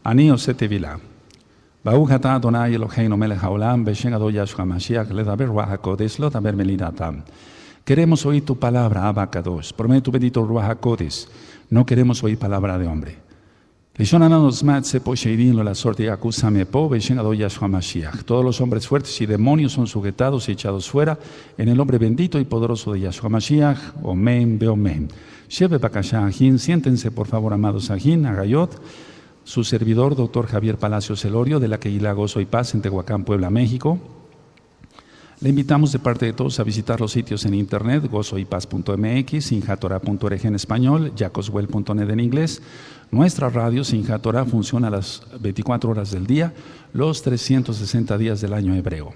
Ani osete vila. Baruch atah Adonai Eloheinu melech haolam, beshem Ado Yahshua Mashiach, ledaber Ruach HaKodesh, lo daber melinatam. Queremos oír tu palabra, Abba Kadosh. Por medio de tu bendito Ruach HaKodesh. No queremos oír palabra de hombre. Todos los hombres fuertes y demonios son sujetados y echados fuera en el nombre bendito y poderoso de Yahshua Mashiach. Omen, beomen. Sheve bakasha ajín. Siéntense, por favor, amados ajín, agayot. Su servidor, doctor Javier Palacios Elorio, de la Kehilá Gozo y Paz en Tehuacán, Puebla, México. Le invitamos de parte de todos a visitar los sitios en internet, gozoypaz.mx, sinjatorah.org en español, jacoswell.net en inglés. Nuestra radio Sinjat Torah funciona a las 24 horas del día, los 360 días del año hebreo.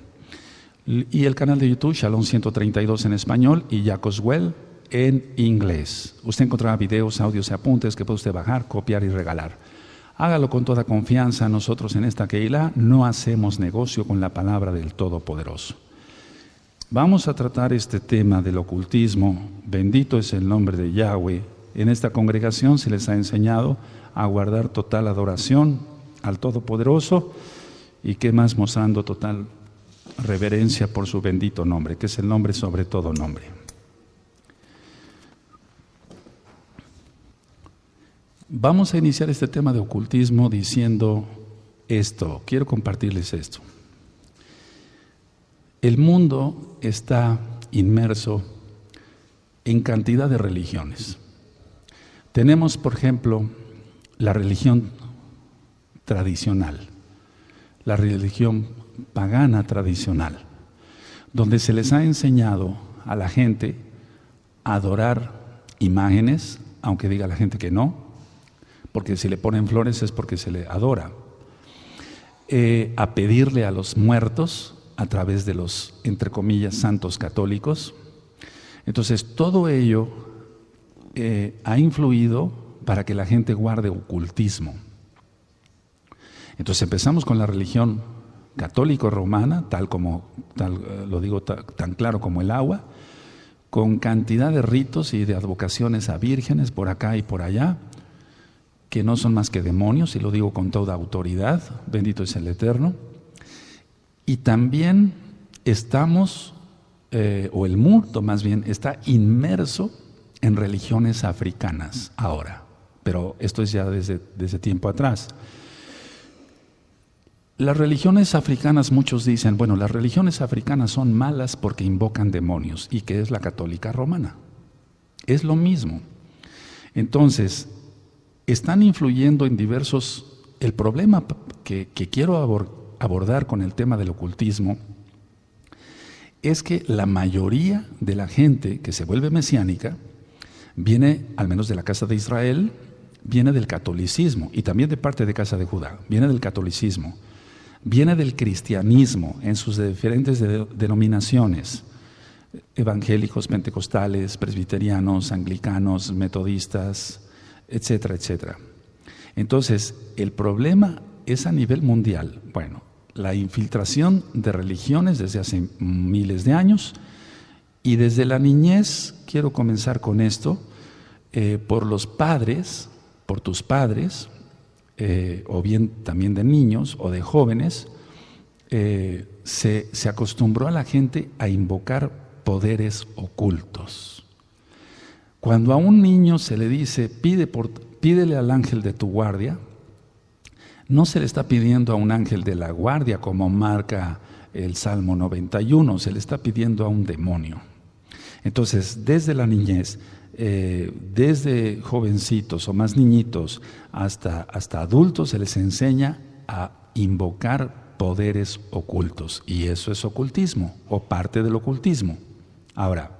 Y el canal de YouTube, Shalom 132 en español y Jacoswell en inglés. Usted encontrará videos, audios y apuntes que puede usted bajar, copiar y regalar. Hágalo con toda confianza. Nosotros en esta Kehilá no hacemos negocio con la palabra del Todopoderoso. Vamos a tratar este tema del ocultismo. Bendito es el nombre de Yahweh. En esta congregación se les ha enseñado a guardar total adoración al Todopoderoso y que más mostrando total reverencia por su bendito nombre, que es el nombre sobre todo nombre. Vamos a iniciar este tema de ocultismo diciendo esto. Quiero compartirles esto. El mundo está inmerso en cantidad de religiones. Tenemos, por ejemplo, la religión tradicional, la religión pagana tradicional, donde se les ha enseñado a la gente a adorar imágenes, aunque diga la gente que no, porque si le ponen flores es porque se le adora, a pedirle a los muertos a través de los, entre comillas, santos católicos. Entonces, todo ello ha influido para que la gente guarde ocultismo. Entonces, empezamos con la religión católico-romana, lo digo tan claro como el agua, con cantidad de ritos y de advocaciones a vírgenes por acá y por allá, que no son más que demonios, y lo digo con toda autoridad, bendito es el Eterno. Y también estamos, o el mundo más bien, está inmerso en religiones africanas ahora, pero esto es ya desde tiempo atrás. Las religiones africanas, muchos dicen, bueno, las religiones africanas son malas porque invocan demonios, y que es la católica romana. Es lo mismo. Entonces, están influyendo en diversos. El problema que quiero abordar con el tema del ocultismo es que la mayoría de la gente que se vuelve mesiánica viene, al menos de la casa de Israel, viene del catolicismo, y también de parte de casa de Judá, viene del catolicismo, viene del cristianismo en sus diferentes denominaciones, evangélicos, pentecostales, presbiterianos, anglicanos, metodistas, etcétera, etcétera. Entonces, el problema es a nivel mundial. Bueno, la infiltración de religiones desde hace miles de años, y desde la niñez, quiero comenzar con esto, por los padres, por tus padres, o bien también de niños o de jóvenes, se acostumbró a la gente a invocar poderes ocultos. Cuando a un niño se le dice, pídele al ángel de tu guardia, no se le está pidiendo a un ángel de la guardia como marca el Salmo 91, se le está pidiendo a un demonio. Entonces, desde la niñez, desde jovencitos o más niñitos hasta adultos, se les enseña a invocar poderes ocultos, y eso es ocultismo o parte del ocultismo. Ahora,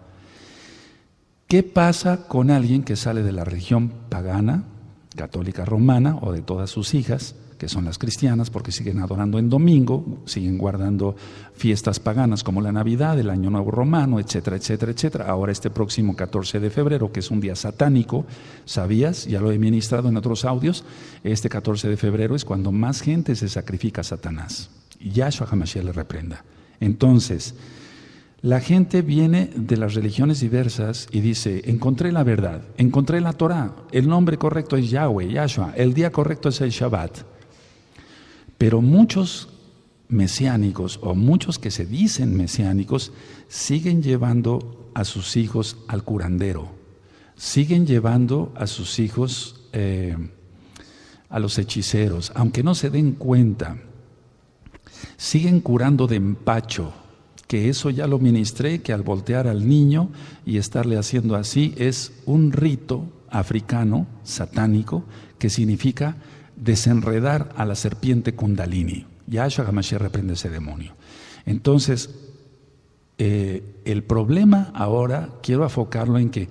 ¿qué pasa con alguien que sale de la religión pagana, católica romana, o de todas sus hijas, que son las cristianas, porque siguen adorando en domingo, siguen guardando fiestas paganas como la Navidad, el Año Nuevo Romano, etcétera, etcétera, etcétera? Ahora este próximo 14 de febrero, que es un día satánico, ¿sabías? Ya lo he ministrado en otros audios. Este 14 de febrero es cuando más gente se sacrifica a Satanás. Y Yahshua HaMashiach le reprenda. Entonces, la gente viene de las religiones diversas y dice, encontré la verdad, encontré la Torah, el nombre correcto es Yahweh, Yahshua, el día correcto es el Shabbat. Pero muchos mesiánicos o muchos que se dicen mesiánicos siguen llevando a sus hijos al curandero, siguen llevando a sus hijos a los hechiceros, aunque no se den cuenta, siguen curando de empacho, que eso ya lo ministré, que al voltear al niño y estarle haciendo así es un rito africano, satánico, que significa desenredar a la serpiente Kundalini. Yahshua HaMashiach reprende ese demonio. Entonces, el problema ahora, quiero enfocarlo en que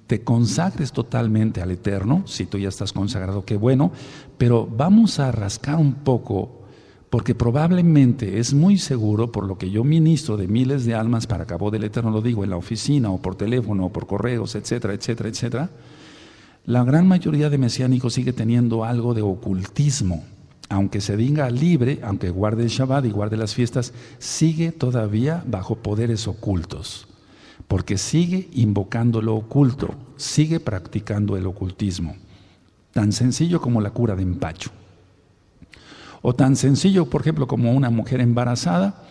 te consagres totalmente al Eterno. Si tú ya estás consagrado, qué bueno, pero vamos a rascar un poco, porque probablemente es muy seguro, por lo que yo ministro de miles de almas para Cabo del Eterno, lo digo en la oficina o por teléfono o por correos, etcétera, etcétera, etcétera, la gran mayoría de mesiánicos sigue teniendo algo de ocultismo. Aunque se diga libre, aunque guarde el Shabbat y guarde las fiestas, sigue todavía bajo poderes ocultos, porque sigue invocando lo oculto, sigue practicando el ocultismo, tan sencillo como la cura de empacho, o tan sencillo, por ejemplo, como una mujer embarazada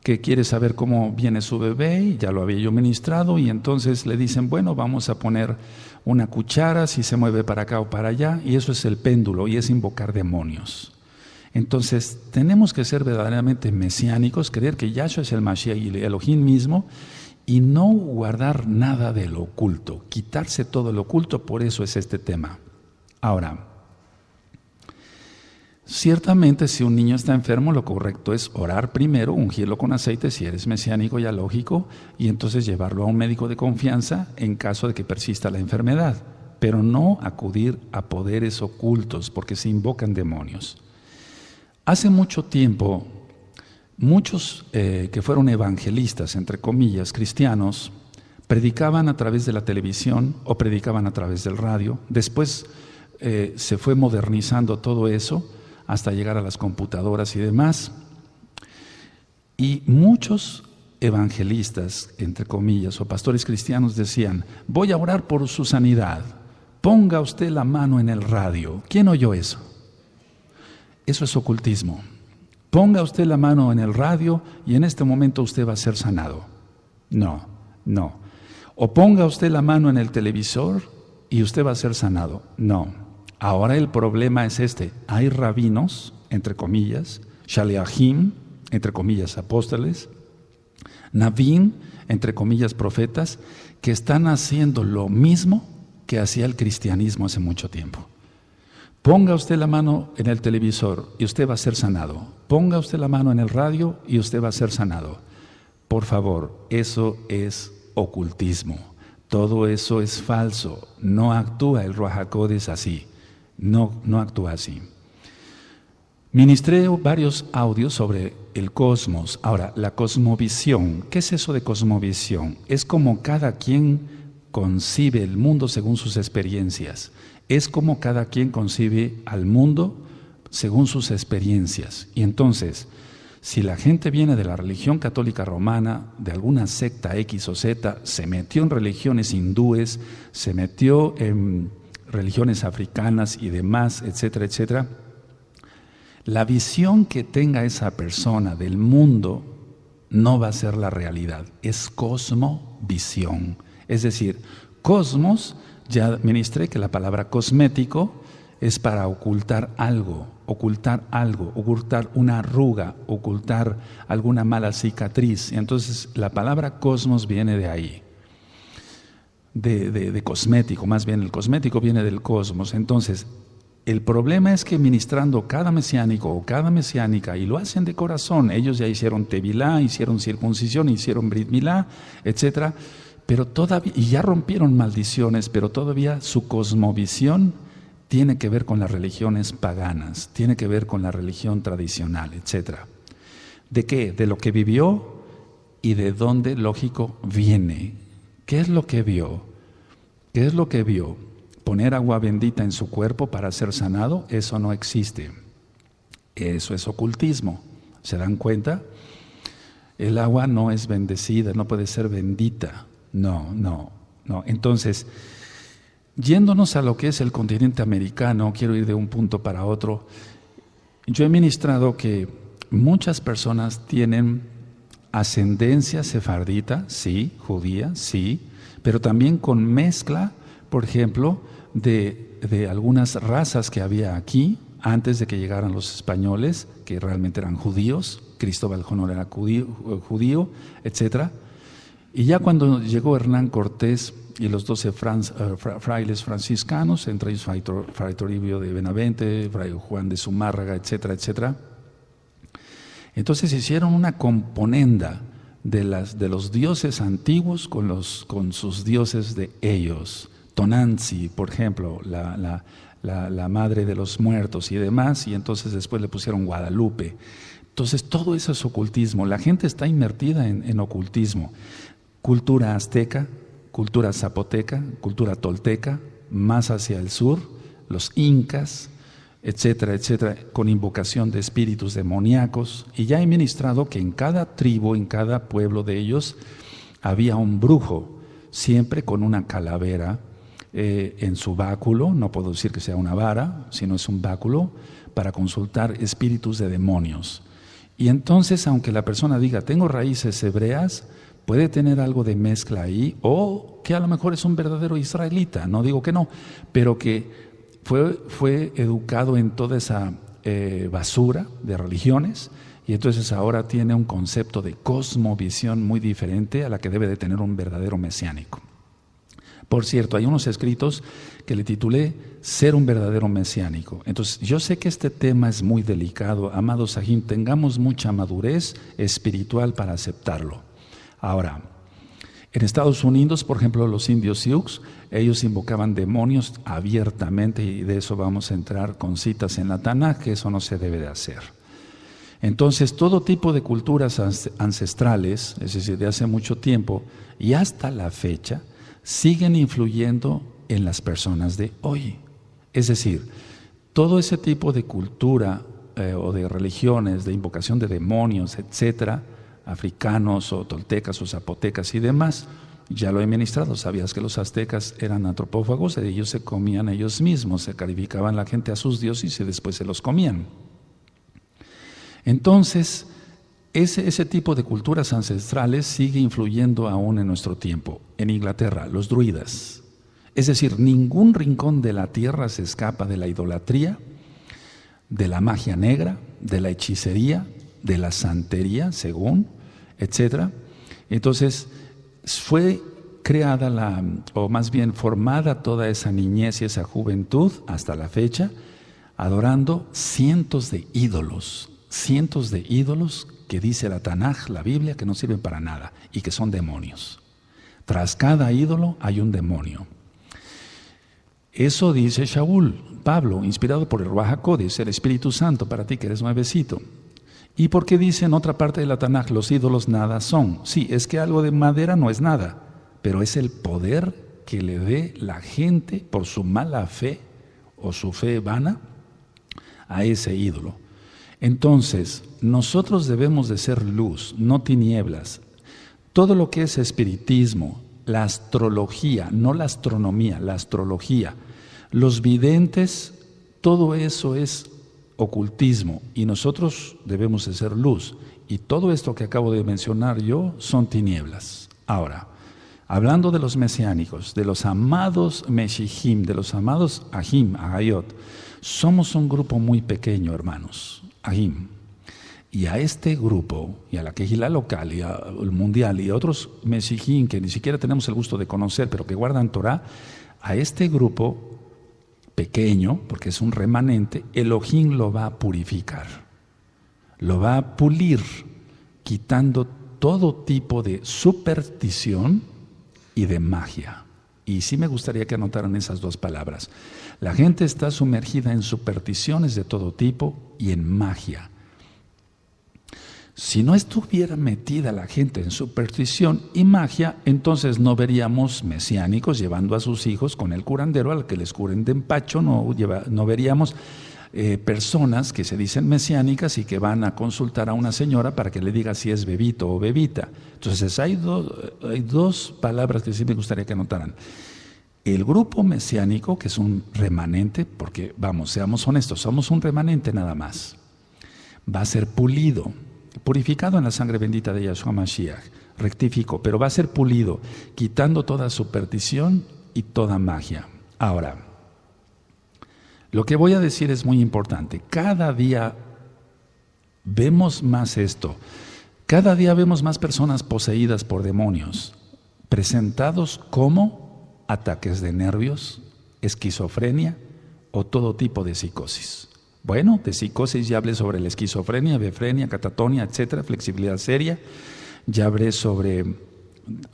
que quiere saber cómo viene su bebé, y ya lo había yo ministrado, y entonces le dicen, bueno, vamos a poner una cuchara, si se mueve para acá o para allá, y eso es el péndulo, y es invocar demonios. Entonces, tenemos que ser verdaderamente mesiánicos, creer que Yahshua es el Mashiach y el Elohim mismo, y no guardar nada de lo oculto, quitarse todo lo oculto, por eso es este tema. Ahora, ciertamente si un niño está enfermo, lo correcto es orar primero, ungirlo con aceite si eres mesiánico, ya lógico, y entonces llevarlo a un médico de confianza en caso de que persista la enfermedad, pero no acudir a poderes ocultos porque se invocan demonios. Hace mucho tiempo, muchos que fueron evangelistas, entre comillas, cristianos, predicaban a través de la televisión o predicaban a través del radio. Después se fue modernizando todo eso hasta llegar a las computadoras y demás. Y muchos evangelistas, entre comillas, o pastores cristianos decían, voy a orar por su sanidad, ponga usted la mano en el radio. ¿Quién oyó eso? Eso es ocultismo. Ponga usted la mano en el radio y en este momento usted va a ser sanado. No, no. O ponga usted la mano en el televisor y usted va a ser sanado. No. Ahora el problema es este. Hay rabinos, entre comillas, shaliachim, entre comillas, apóstoles, navim, entre comillas, profetas, que están haciendo lo mismo que hacía el cristianismo hace mucho tiempo. Ponga usted la mano en el televisor y usted va a ser sanado. Ponga usted la mano en el radio y usted va a ser sanado. Por favor, eso es ocultismo. Todo eso es falso. No actúa el Ruach HaKodesh así. No actúa así. Ministré varios audios sobre el cosmos. Ahora, la cosmovisión. ¿Qué es eso de cosmovisión? Es como cada quien concibe el mundo según sus experiencias. Es como cada quien concibe al mundo según sus experiencias. Y entonces, si la gente viene de la religión católica romana, de alguna secta X o Z, se metió en religiones hindúes, se metió en religiones africanas y demás, etcétera, etcétera, la visión que tenga esa persona del mundo no va a ser la realidad, es cosmovisión. Es decir, cosmos, ya ministré que la palabra cosmético es para ocultar algo, ocultar una arruga, ocultar alguna mala cicatriz. Entonces la palabra cosmos viene de ahí, de cosmético, más bien el cosmético viene del cosmos. Entonces el problema es que ministrando cada mesiánico o cada mesiánica, y lo hacen de corazón, ellos ya hicieron tevilá, hicieron circuncisión, hicieron brit milá, etcétera, pero todavía, y ya rompieron maldiciones, pero todavía su cosmovisión tiene que ver con las religiones paganas, tiene que ver con la religión tradicional, etcétera. ¿De qué? De lo que vivió y de dónde, lógico, viene. ¿Qué es lo que vio? ¿Qué es lo que vio? Poner agua bendita en su cuerpo para ser sanado, eso no existe. Eso es ocultismo. ¿Se dan cuenta? El agua no es bendecida, no puede ser bendita. No. Entonces, yéndonos a lo que es el continente americano, quiero ir de un punto para otro. Yo he ministrado que muchas personas tienen ascendencia sefardita, sí, judía, sí, pero también con mezcla, por ejemplo, de algunas razas que había aquí antes de que llegaran los españoles, que realmente eran judíos. Cristóbal Colón era judío, etc. Y ya cuando llegó Hernán Cortés y los 12 frailes franciscanos, entre ellos Fray Toribio de Benavente, Fray Juan de Zumárraga, etcétera, etcétera, entonces hicieron una componenda de los dioses antiguos con sus dioses de ellos. Tonanzi, por ejemplo, la madre de los muertos y demás, y entonces después le pusieron Guadalupe. Entonces todo eso es ocultismo. La gente está inmertida en ocultismo. Cultura azteca, cultura zapoteca, cultura tolteca, más hacia el sur, los incas, etcétera, etcétera, con invocación de espíritus demoníacos. Y ya he ministrado que en cada tribu, en cada pueblo de ellos, había un brujo, siempre con una calavera en su báculo. No puedo decir que sea una vara, sino es un báculo para consultar espíritus de demonios. Y entonces, aunque la persona diga, tengo raíces hebreas, puede tener algo de mezcla ahí, o que a lo mejor es un verdadero israelita, no digo que no, pero que fue educado en toda esa basura de religiones, y entonces ahora tiene un concepto de cosmovisión muy diferente a la que debe de tener un verdadero mesiánico. Por cierto, hay unos escritos que le titulé Ser un verdadero mesiánico. Entonces, yo sé que este tema es muy delicado. Amados Sahim, tengamos mucha madurez espiritual para aceptarlo. Ahora, en Estados Unidos, por ejemplo, los indios Sioux, ellos invocaban demonios abiertamente, y de eso vamos a entrar con citas en la Tanaj, que eso no se debe de hacer. Entonces, todo tipo de culturas ancestrales, es decir, de hace mucho tiempo y hasta la fecha, siguen influyendo en las personas de hoy. Es decir, todo ese tipo de cultura o de religiones, de invocación de demonios, etcétera, africanos o toltecas o zapotecas y demás, ya lo he ministrado. ¿Sabías que los aztecas eran antropófagos? Ellos se comían ellos mismos, se calificaban la gente a sus dioses y después se los comían. Entonces, ese tipo de culturas ancestrales sigue influyendo aún en nuestro tiempo. En Inglaterra, los druidas. Es decir, ningún rincón de la tierra se escapa de la idolatría, de la magia negra, de la hechicería, de la santería, según, etcétera. Entonces, fue creada o más bien formada toda esa niñez y esa juventud hasta la fecha, adorando cientos de ídolos que dice la Tanaj, la Biblia, que no sirven para nada y que son demonios. Tras cada ídolo hay un demonio. Eso dice Shaul, Pablo, inspirado por el Ruaj HaKodesh, el Espíritu Santo, para ti que eres nuevecito. ¿Y por qué dice en otra parte de la Tanaj, los ídolos nada son? Sí, es que algo de madera no es nada, pero es el poder que le dé la gente por su mala fe o su fe vana a ese ídolo. Entonces, nosotros debemos de ser luz, no tinieblas. Todo lo que es espiritismo, la astrología, no la astronomía, la astrología, los videntes, todo eso es ocultismo y nosotros debemos de ser luz. Y todo esto que acabo de mencionar yo son tinieblas. Ahora, hablando de los mesiánicos, de los amados Meshihim, de los amados Ahim, Agayot, somos un grupo muy pequeño, hermanos. Ahim. Y a este grupo, y a la Kehilá local, y al mundial, y a otros Meshihim que ni siquiera tenemos el gusto de conocer, pero que guardan Torah, a este grupo pequeño, porque es un remanente, Elohim lo va a purificar, lo va a pulir, quitando todo tipo de superstición y de magia. Y sí me gustaría que anotaran esas dos palabras. La gente está sumergida en supersticiones de todo tipo y en magia. Si no estuviera metida la gente en superstición y magia, entonces no veríamos mesiánicos llevando a sus hijos con el curandero al que les curen de empacho, no veríamos personas que se dicen mesiánicas y que van a consultar a una señora para que le diga si es bebito o bebita. Entonces hay dos palabras que sí me gustaría que anotaran. El grupo mesiánico, que es un remanente, porque vamos, seamos honestos, somos un remanente nada más. va a ser pulido, purificado en la sangre bendita de Yahshua Mashiach. Rectifico, pero va a ser pulido, quitando toda superstición y toda magia. Ahora, lo que voy a decir es muy importante. Cada día vemos más esto. Cada día vemos más personas poseídas por demonios, presentados como ataques de nervios, esquizofrenia o todo tipo de psicosis. Bueno, de psicosis ya hablé sobre la esquizofrenia, befrenia, catatonia, etcétera, flexibilidad seria. Ya hablé sobre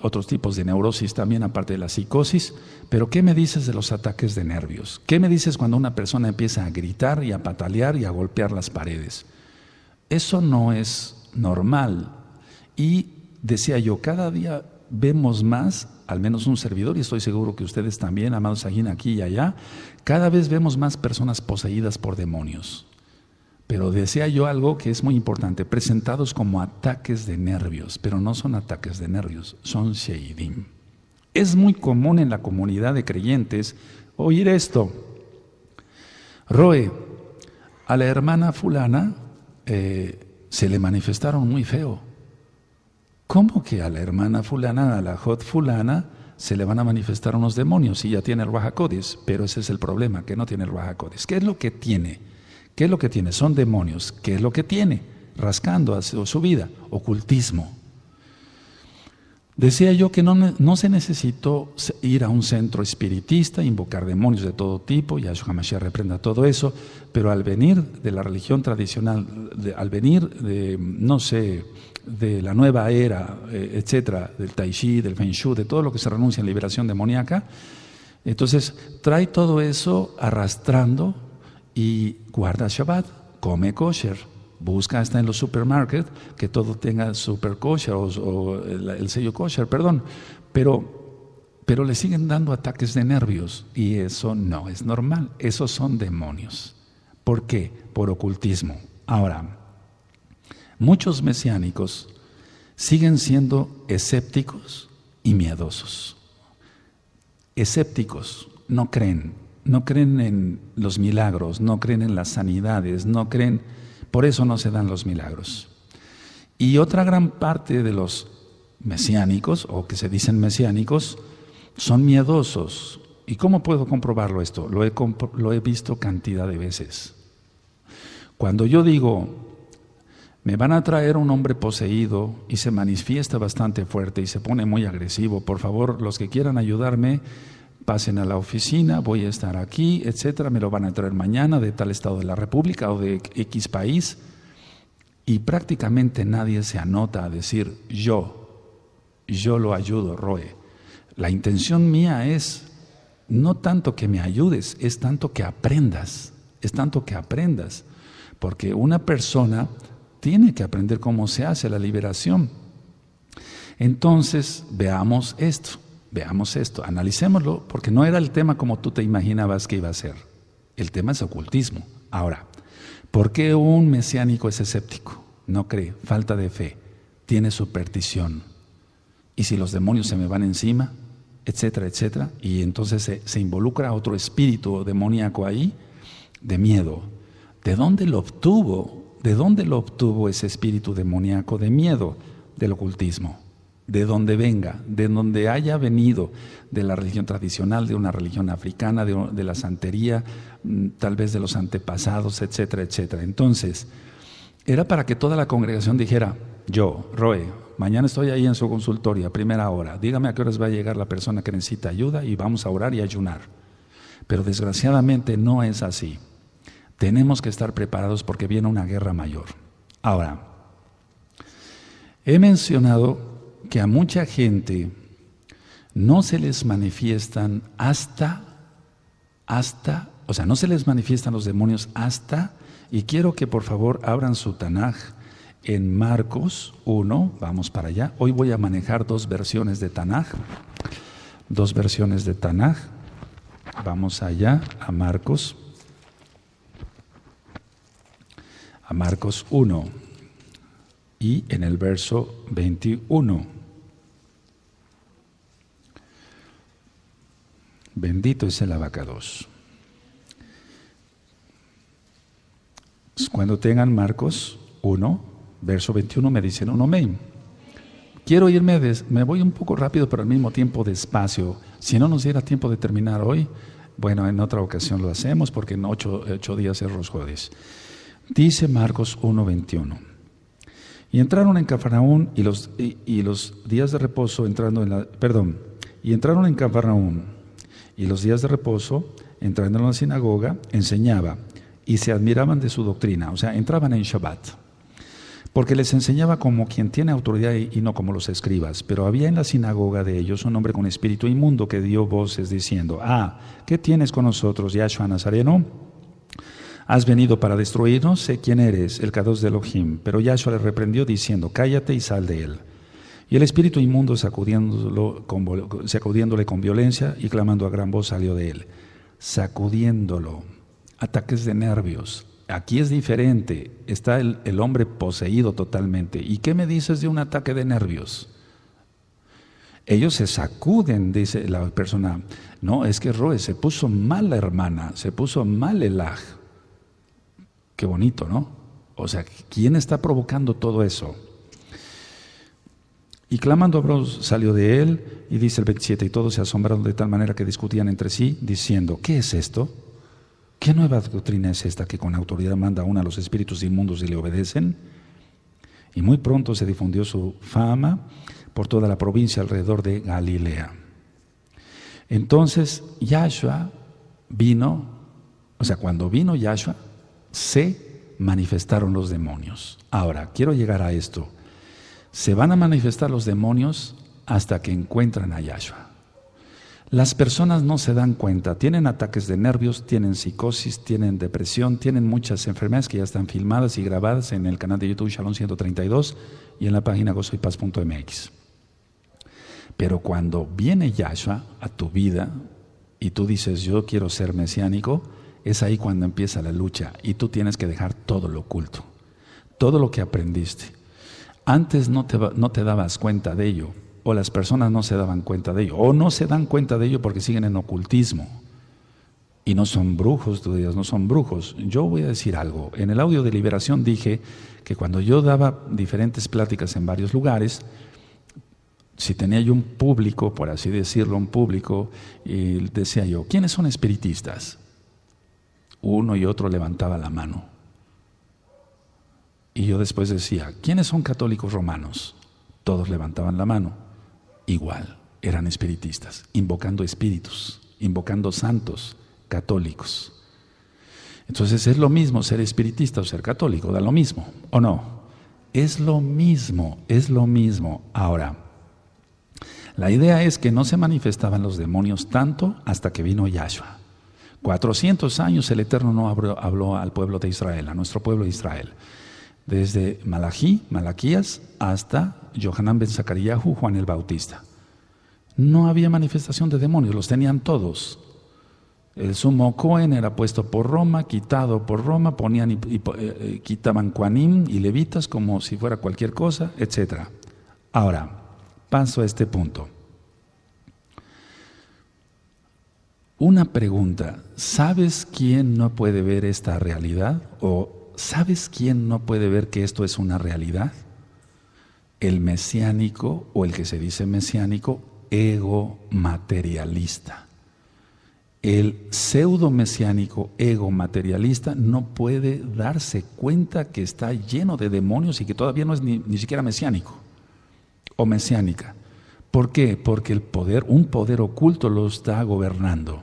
otros tipos de neurosis también, aparte de la psicosis. Pero ¿qué me dices de los ataques de nervios? ¿Qué me dices cuando una persona empieza a gritar y a patalear y a golpear las paredes? Eso no es normal. Y decía yo, cada día vemos más, al menos un servidor, y estoy seguro que ustedes también, amados aquí y allá, cada vez vemos más personas poseídas por demonios. Pero decía yo algo que es muy importante, presentados como ataques de nervios, pero no son ataques de nervios, son sheidim. Es muy común en la comunidad de creyentes oír esto. Roe, a la hermana fulana se le manifestaron muy feo. ¿Cómo que a la hermana fulana, a la Jot fulana, se le van a manifestar unos demonios si ya tiene el Ruach HaKodesh? Pero ese es el problema, que no tiene el Ruach HaKodesh. ¿Qué es lo que tiene? ¿Qué es lo que tiene? Son demonios. ¿Qué es lo que tiene? Rascando a su vida, ocultismo. Decía yo que no se necesitó ir a un centro espiritista, invocar demonios de todo tipo, Yahshua Mashiach reprenda todo eso, pero al venir de la religión tradicional, al venir de, no sé, de la nueva era, etcétera, del Tai Chi, del Feng Shui, de todo lo que se renuncia en liberación demoníaca, entonces trae todo eso arrastrando y guarda Shabbat, come kosher. Busca hasta en los supermarkets que todo tenga super kosher o el sello kosher, perdón. Pero le siguen dando ataques de nervios y eso no es normal. Esos son demonios. ¿Por qué? Por ocultismo. Ahora, muchos mesiánicos siguen siendo escépticos y miedosos. Escépticos, no creen en los milagros, no creen en las sanidades, no creen. Por eso no se dan los milagros. Y otra gran parte de los mesiánicos, o que se dicen mesiánicos, son miedosos. ¿Y cómo puedo comprobarlo esto? Lo he visto cantidad de veces. Cuando yo digo, me van a traer un hombre poseído y se manifiesta bastante fuerte y se pone muy agresivo, por favor, los que quieran ayudarme, pasen a la oficina, voy a estar aquí, etcétera, me lo van a traer mañana de tal estado de la República o de X país, y prácticamente nadie se anota a decir yo lo ayudo, Roe. La intención mía es no tanto que me ayudes, es tanto que aprendas, porque una persona tiene que aprender cómo se hace la liberación. Entonces, veamos esto, analicémoslo, porque no era el tema como tú te imaginabas que iba a ser. El tema es ocultismo. Ahora, ¿por qué un mesiánico es escéptico? No cree, falta de fe, tiene superstición. Y si los demonios se me van encima, etcétera, etcétera, y entonces se involucra otro espíritu demoníaco ahí, de miedo. ¿De dónde lo obtuvo? ¿De dónde lo obtuvo ese espíritu demoníaco de miedo? Del ocultismo. De donde venga, de donde haya venido, de la religión tradicional, de una religión africana, de la santería, tal vez de los antepasados, etcétera, etcétera. Entonces, era para que toda la congregación dijera, yo, Roe, mañana estoy ahí en su consultorio a primera hora, dígame a qué horas va a llegar la persona que necesita ayuda y vamos a orar y ayunar. Pero desgraciadamente no es así. Tenemos que estar preparados porque viene una guerra mayor. Ahora, he mencionado que a mucha gente no se les manifiestan no se les manifiestan los demonios hasta, y quiero que por favor abran su Tanaj en Marcos 1, vamos para allá. Hoy voy a manejar dos versiones de Tanaj, vamos allá a Marcos 1 y en el verso 21. Bendito es el abacados. cuando tengan Marcos 1, verso 21, me dicen un amén. Quiero irme, me voy un poco rápido, pero al mismo tiempo despacio. Si no nos diera tiempo de terminar hoy, bueno, en otra ocasión lo hacemos, porque en 8 días es Rosh Hodesh. Dice Marcos 1, 21. Y entraron en Cafarnaún y los días de reposo y entraron en Cafarnaún y los días de reposo, entrando en la sinagoga, enseñaba y se admiraban de su doctrina, o sea, entraban en Shabbat, porque les enseñaba como quien tiene autoridad y no como los escribas. Pero había en la sinagoga de ellos un hombre con espíritu inmundo que dio voces diciendo: ¿qué tienes con nosotros, Yahshua Nazareno? ¿Has venido para destruirnos? Sé quién eres, el Kadosh de Elohim. Pero Yahshua le reprendió diciendo: cállate y sal de él. Y el espíritu inmundo, sacudiéndole con violencia y clamando a gran voz, salió de él. Sacudiéndolo, ataques de nervios. Aquí es diferente, está el hombre poseído totalmente. ¿Y qué me dices de un ataque de nervios? Ellos se sacuden, dice la persona. No, es que Roe, se puso mal la hermana, se puso mal el aj. Qué bonito, ¿no? O sea, ¿quién está provocando todo eso? Y clamando a voz salió de él, y dice el 27, y todos se asombraron de tal manera que discutían entre sí, diciendo: ¿qué es esto? ¿Qué nueva doctrina es esta que con autoridad manda aún a los espíritus inmundos y le obedecen? Y muy pronto se difundió su fama por toda la provincia alrededor de Galilea. Entonces Yahshua vino, o sea, cuando vino Yahshua, se manifestaron los demonios. Ahora, quiero llegar a esto. Se van a manifestar los demonios hasta que encuentran a Yahshua. Las personas no se dan cuenta, tienen ataques de nervios, tienen psicosis, tienen depresión, tienen muchas enfermedades que ya están filmadas y grabadas en el canal de YouTube Shalom 132 y en la página gozoypaz.mx. Pero cuando viene Yahshua a tu vida y tú dices: yo quiero ser mesiánico, es ahí cuando empieza la lucha y tú tienes que dejar todo lo oculto, todo lo que aprendiste. Antes no te dabas cuenta de ello, o las personas no se daban cuenta de ello, o no se dan cuenta de ello porque siguen en ocultismo. Y no son brujos, tú dirás, no son brujos. Yo voy a decir algo. En el audio de liberación dije que cuando yo daba diferentes pláticas en varios lugares, si tenía yo un público, por así decirlo, un público, y decía yo: ¿quiénes son espiritistas? Uno y otro levantaba la mano. Y yo después decía: ¿quiénes son católicos romanos? Todos levantaban la mano. Igual, eran espiritistas, invocando espíritus, invocando santos católicos. Entonces es lo mismo ser espiritista o ser católico, da lo mismo, ¿o no? Es lo mismo, es lo mismo. Ahora, la idea es que no se manifestaban los demonios tanto hasta que vino Yahshua. 400 años el Eterno no habló al pueblo de Israel, a nuestro pueblo de Israel. Desde Malaquías hasta Yohanan ben Zacariyahu, Juan el Bautista. No había manifestación de demonios, los tenían todos. El sumo Cohen era puesto por Roma, quitado por Roma, ponían quitaban Kohanim y levitas como si fuera cualquier cosa, etc. Ahora, paso a este punto. Una pregunta: ¿sabes quién no puede ver esta realidad? ¿O sabes quién no puede ver que esto es una realidad? El mesiánico, o el que se dice mesiánico, ego materialista. El pseudo mesiánico ego materialista no puede darse cuenta que está lleno de demonios y que todavía no es ni siquiera mesiánico o mesiánica. ¿Por qué? Porque un poder oculto lo está gobernando.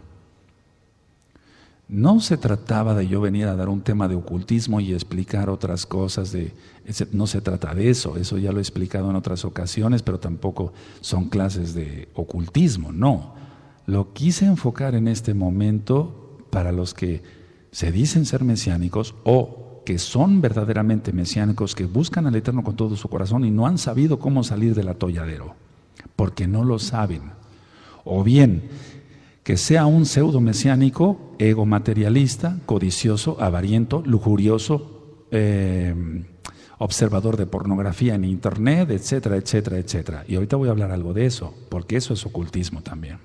No se trataba de yo venir a dar un tema de ocultismo y explicar otras cosas, no se trata de eso ya lo he explicado en otras ocasiones, pero tampoco son clases de ocultismo, no. Lo quise enfocar en este momento para los que se dicen ser mesiánicos o que son verdaderamente mesiánicos, que buscan al Eterno con todo su corazón y no han sabido cómo salir del atolladero, porque no lo saben. O bien, que sea un pseudo mesiánico, ego materialista, codicioso, avariento, lujurioso, observador de pornografía en internet, etcétera, etcétera, etcétera. Y ahorita voy a hablar algo de eso, porque eso es ocultismo también.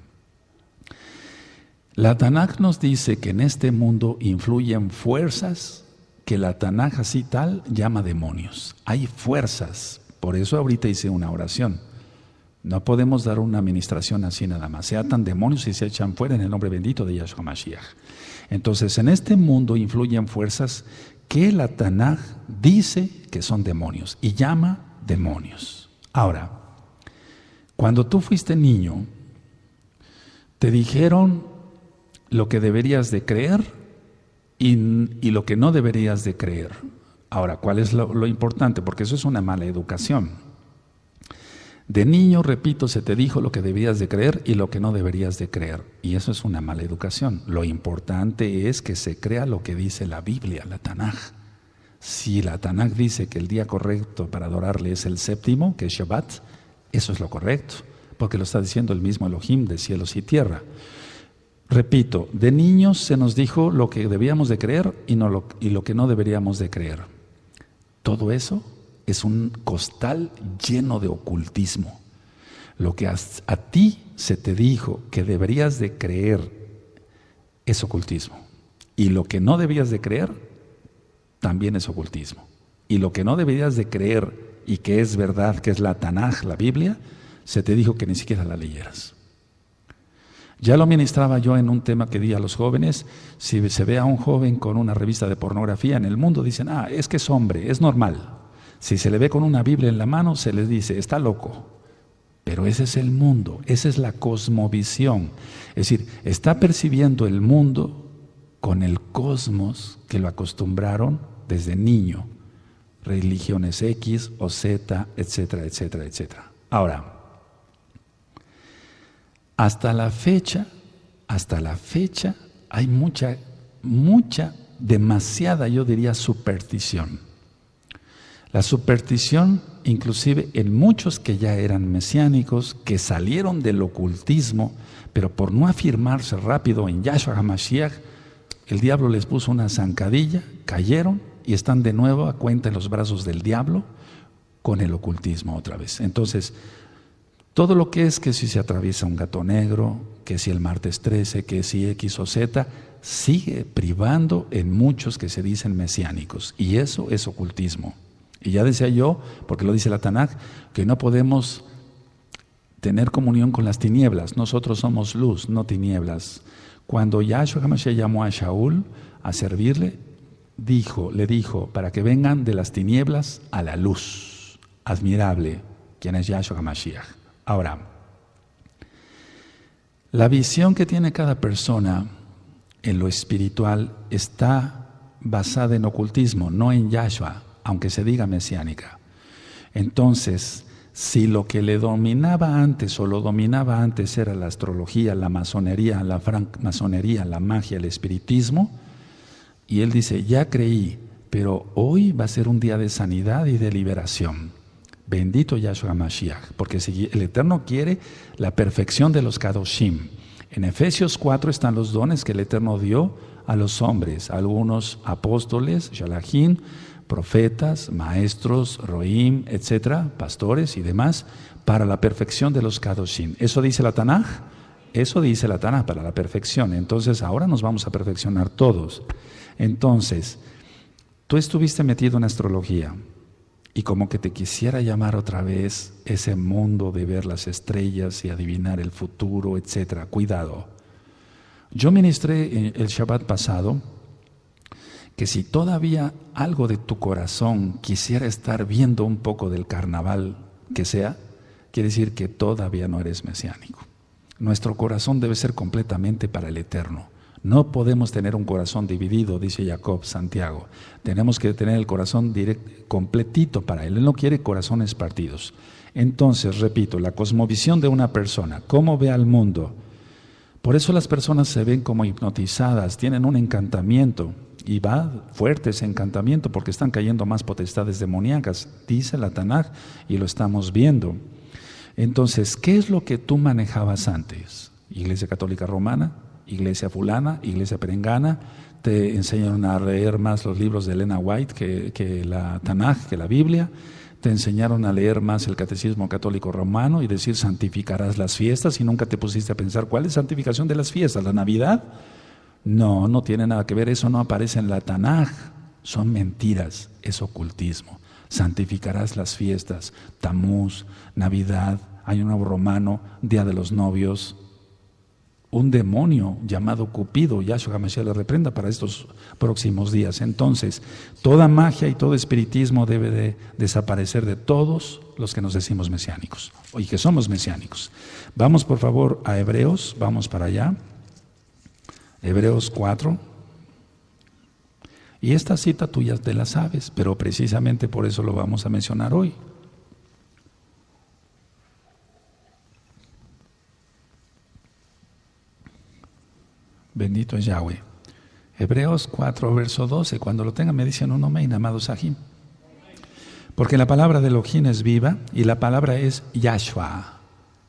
La Tanaj nos dice que en este mundo influyen fuerzas que la Tanaj así tal llama demonios. Hay fuerzas. Por eso ahorita hice una oración. No podemos dar una administración así nada más. Se atan demonios y se echan fuera en el nombre bendito de Yahshua Mashiach. Entonces, en este mundo influyen fuerzas que la Tanaj dice que son demonios y llama demonios. Ahora, cuando tú fuiste niño, te dijeron lo que deberías de creer y lo que no deberías de creer. Ahora, ¿cuál es lo importante? Porque eso es una mala educación. De niño, repito, se te dijo lo que debías de creer y lo que no deberías de creer. Y eso es una mala educación. Lo importante es que se crea lo que dice la Biblia, la Tanaj. Si la Tanaj dice que el día correcto para adorarle es el séptimo, que es Shabbat, eso es lo correcto, porque lo está diciendo el mismo Elohim de cielos y tierra. Repito, de niños se nos dijo lo que debíamos de creer y lo que no deberíamos de creer. Todo eso es un costal lleno de ocultismo. Lo que a ti se te dijo que deberías de creer es ocultismo. Y lo que no debías de creer también es ocultismo. Y lo que no deberías de creer y que es verdad, que es la Tanaj, la Biblia, se te dijo que ni siquiera la leyeras. Ya lo ministraba yo en un tema que di a los jóvenes. Si se ve a un joven con una revista de pornografía en el mundo, dicen, es que es hombre, es normal. Si se le ve con una Biblia en la mano, se les dice, está loco. Pero ese es el mundo, esa es la cosmovisión. Es decir, está percibiendo el mundo con el cosmos que lo acostumbraron desde niño. Religiones X o Z, etcétera, etcétera, etcétera. Ahora, hasta la fecha hay mucha, demasiada, yo diría, superstición. La superstición, inclusive en muchos que ya eran mesiánicos, que salieron del ocultismo, pero por no afirmarse rápido en Yahshua HaMashiach, el diablo les puso una zancadilla, cayeron y están de nuevo a cuenta en los brazos del diablo con el ocultismo otra vez. Entonces, todo lo que es que si se atraviesa un gato negro, que si el martes 13, que si X o Z, sigue privando en muchos que se dicen mesiánicos. Y eso es ocultismo. Y ya decía yo, porque lo dice la Tanaj, que no podemos tener comunión con las tinieblas. Nosotros somos luz, no tinieblas. Cuando Yahshua HaMashiach llamó a Shaul a servirle, le dijo, para que vengan de las tinieblas a la luz. Admirable, quien es Yahshua HaMashiach. Ahora, la visión que tiene cada persona en lo espiritual está basada en ocultismo, no en Yahshua, aunque se diga mesiánica. Entonces, si lo que le dominaba antes o lo dominaba antes era la astrología, la masonería, la francmasonería, la magia, el espiritismo, y él dice, ya creí, pero hoy va a ser un día de sanidad y de liberación. Bendito Yahshua Mashiach, porque si el Eterno quiere la perfección de los Kadoshim. En Efesios 4 están los dones que el Eterno dio a los hombres, algunos apóstoles, shalachim, profetas, maestros, roim, etcétera, pastores y demás, para la perfección de los Kadoshim. ¿Eso dice la Tanaj? Eso dice la Tanaj, para la perfección. Entonces ahora nos vamos a perfeccionar todos. Entonces, tú estuviste metido en astrología y como que te quisiera llamar otra vez ese mundo de ver las estrellas y adivinar el futuro, etcétera. Cuidado. Yo ministré el Shabbat pasado que si todavía algo de tu corazón quisiera estar viendo un poco del carnaval que sea, quiere decir que todavía no eres mesiánico. Nuestro corazón debe ser completamente para el Eterno. No podemos tener un corazón dividido, dice Jacob, Santiago. Tenemos que tener el corazón completito para Él. Él no quiere corazones partidos. Entonces, repito, la cosmovisión de una persona, cómo ve al mundo. Por eso las personas se ven como hipnotizadas, tienen un encantamiento. Y va fuerte ese encantamiento porque están cayendo más potestades demoníacas, dice la Tanaj, y lo estamos viendo. Entonces, ¿qué es lo que tú manejabas antes? Iglesia Católica Romana, Iglesia fulana, Iglesia perengana, te enseñaron a leer más los libros de Elena White que la Tanaj, que la Biblia, te enseñaron a leer más el Catecismo Católico Romano y decir santificarás las fiestas y nunca te pusiste a pensar ¿cuál es santificación de las fiestas? ¿La Navidad? No, no tiene nada que ver, eso no aparece en la Tanaj. son mentiras, es ocultismo. Santificarás las fiestas, Tamuz, Navidad, Año Nuevo Romano, Día de los Novios. Un demonio llamado Cupido, Yahshua HaMashiach le reprenda para estos próximos días. Entonces, toda magia y todo espiritismo debe de desaparecer de todos los que nos decimos mesiánicos y que somos mesiánicos. Vamos por favor a Hebreos, vamos para allá. Hebreos 4. Y esta cita tú ya te la sabes, pero precisamente por eso lo vamos a mencionar hoy. Bendito es Yahweh. Hebreos 4, verso 12. Cuando lo tengan me dicen un amén, amados Sahim. Porque la palabra de Elohim es viva y la palabra es Yahshua.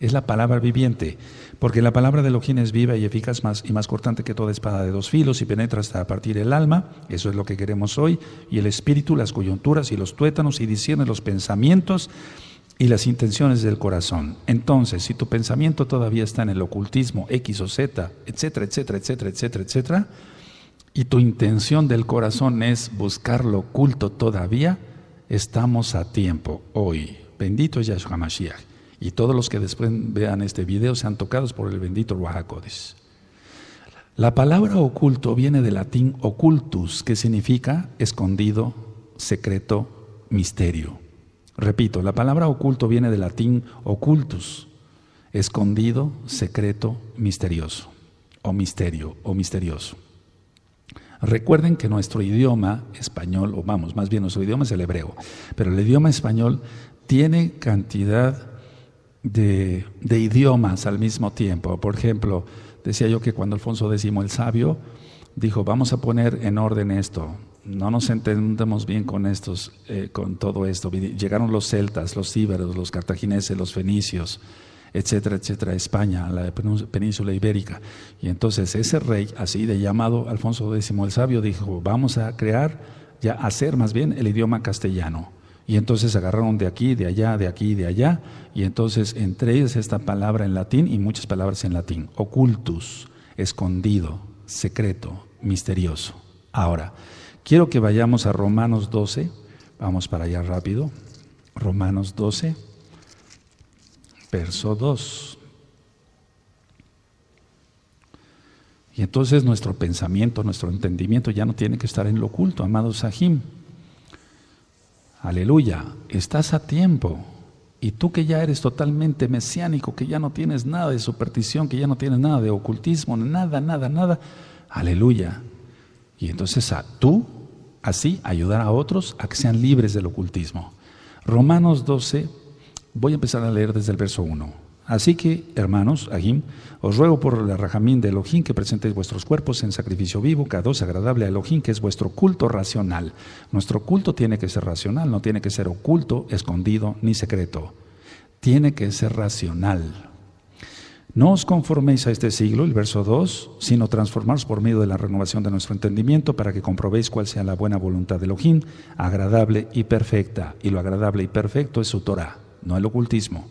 Es la palabra viviente. Porque la palabra de Elohim es viva y eficaz más cortante que toda espada de 2 filos y penetra hasta partir el alma. Eso es lo que queremos hoy. Y el espíritu, las coyunturas y los tuétanos y discierne los pensamientos y las intenciones del corazón. Entonces, si tu pensamiento todavía está en el ocultismo X o Z, etcétera, etcétera, etcétera, etcétera, etcétera, y tu intención del corazón es buscar lo oculto todavía, estamos a tiempo hoy. Bendito es Yahshua HaMashiach. Y todos los que después vean este video sean tocados por el bendito Ruach HaKodesh. La palabra oculto viene del latín occultus, que significa escondido, secreto, misterio. Repito, la palabra oculto viene del latín occultus, escondido, secreto, misterioso, o misterio, o misterioso. Recuerden que nuestro idioma español, o vamos, más bien nuestro idioma es el hebreo, pero el idioma español tiene cantidad de idiomas al mismo tiempo. Por ejemplo, decía yo que cuando Alfonso X el Sabio dijo, vamos a poner en orden esto, no nos entendemos bien con todo esto. Llegaron los celtas, los íberos, los cartagineses, los fenicios, etcétera, etcétera, a España, a la península ibérica. Y entonces ese rey, así de llamado Alfonso X el Sabio, dijo, vamos a hacer más bien el idioma castellano. Y entonces agarraron de aquí, de allá, de aquí, de allá, y entonces entre ellas esta palabra en latín y muchas palabras en latín. Occultus, escondido, secreto, misterioso. Ahora, quiero que vayamos a Romanos 12, vamos para allá rápido. Romanos 12, verso 2. Y entonces nuestro pensamiento, nuestro entendimiento ya no tiene que estar en lo oculto, amados Sahim. Aleluya, estás a tiempo. Y tú que ya eres totalmente mesiánico, que ya no tienes nada de superstición, que ya no tienes nada de ocultismo, nada, aleluya. Y entonces tú, así, ayudar a otros a que sean libres del ocultismo. Romanos 12, voy a empezar a leer desde el verso 1. Así que, hermanos, Ahim, os ruego por la rajamín de Elohim que presentéis vuestros cuerpos en sacrificio vivo, kadosh, agradable a Elohim, que es vuestro culto racional. Nuestro culto tiene que ser racional, no tiene que ser oculto, escondido, ni secreto. Tiene que ser racional. No os conforméis a este siglo, el verso 2, sino transformaos por medio de la renovación de nuestro entendimiento para que comprobéis cuál sea la buena voluntad de Elohim, agradable y perfecta. Y lo agradable y perfecto es su Torah, no el ocultismo.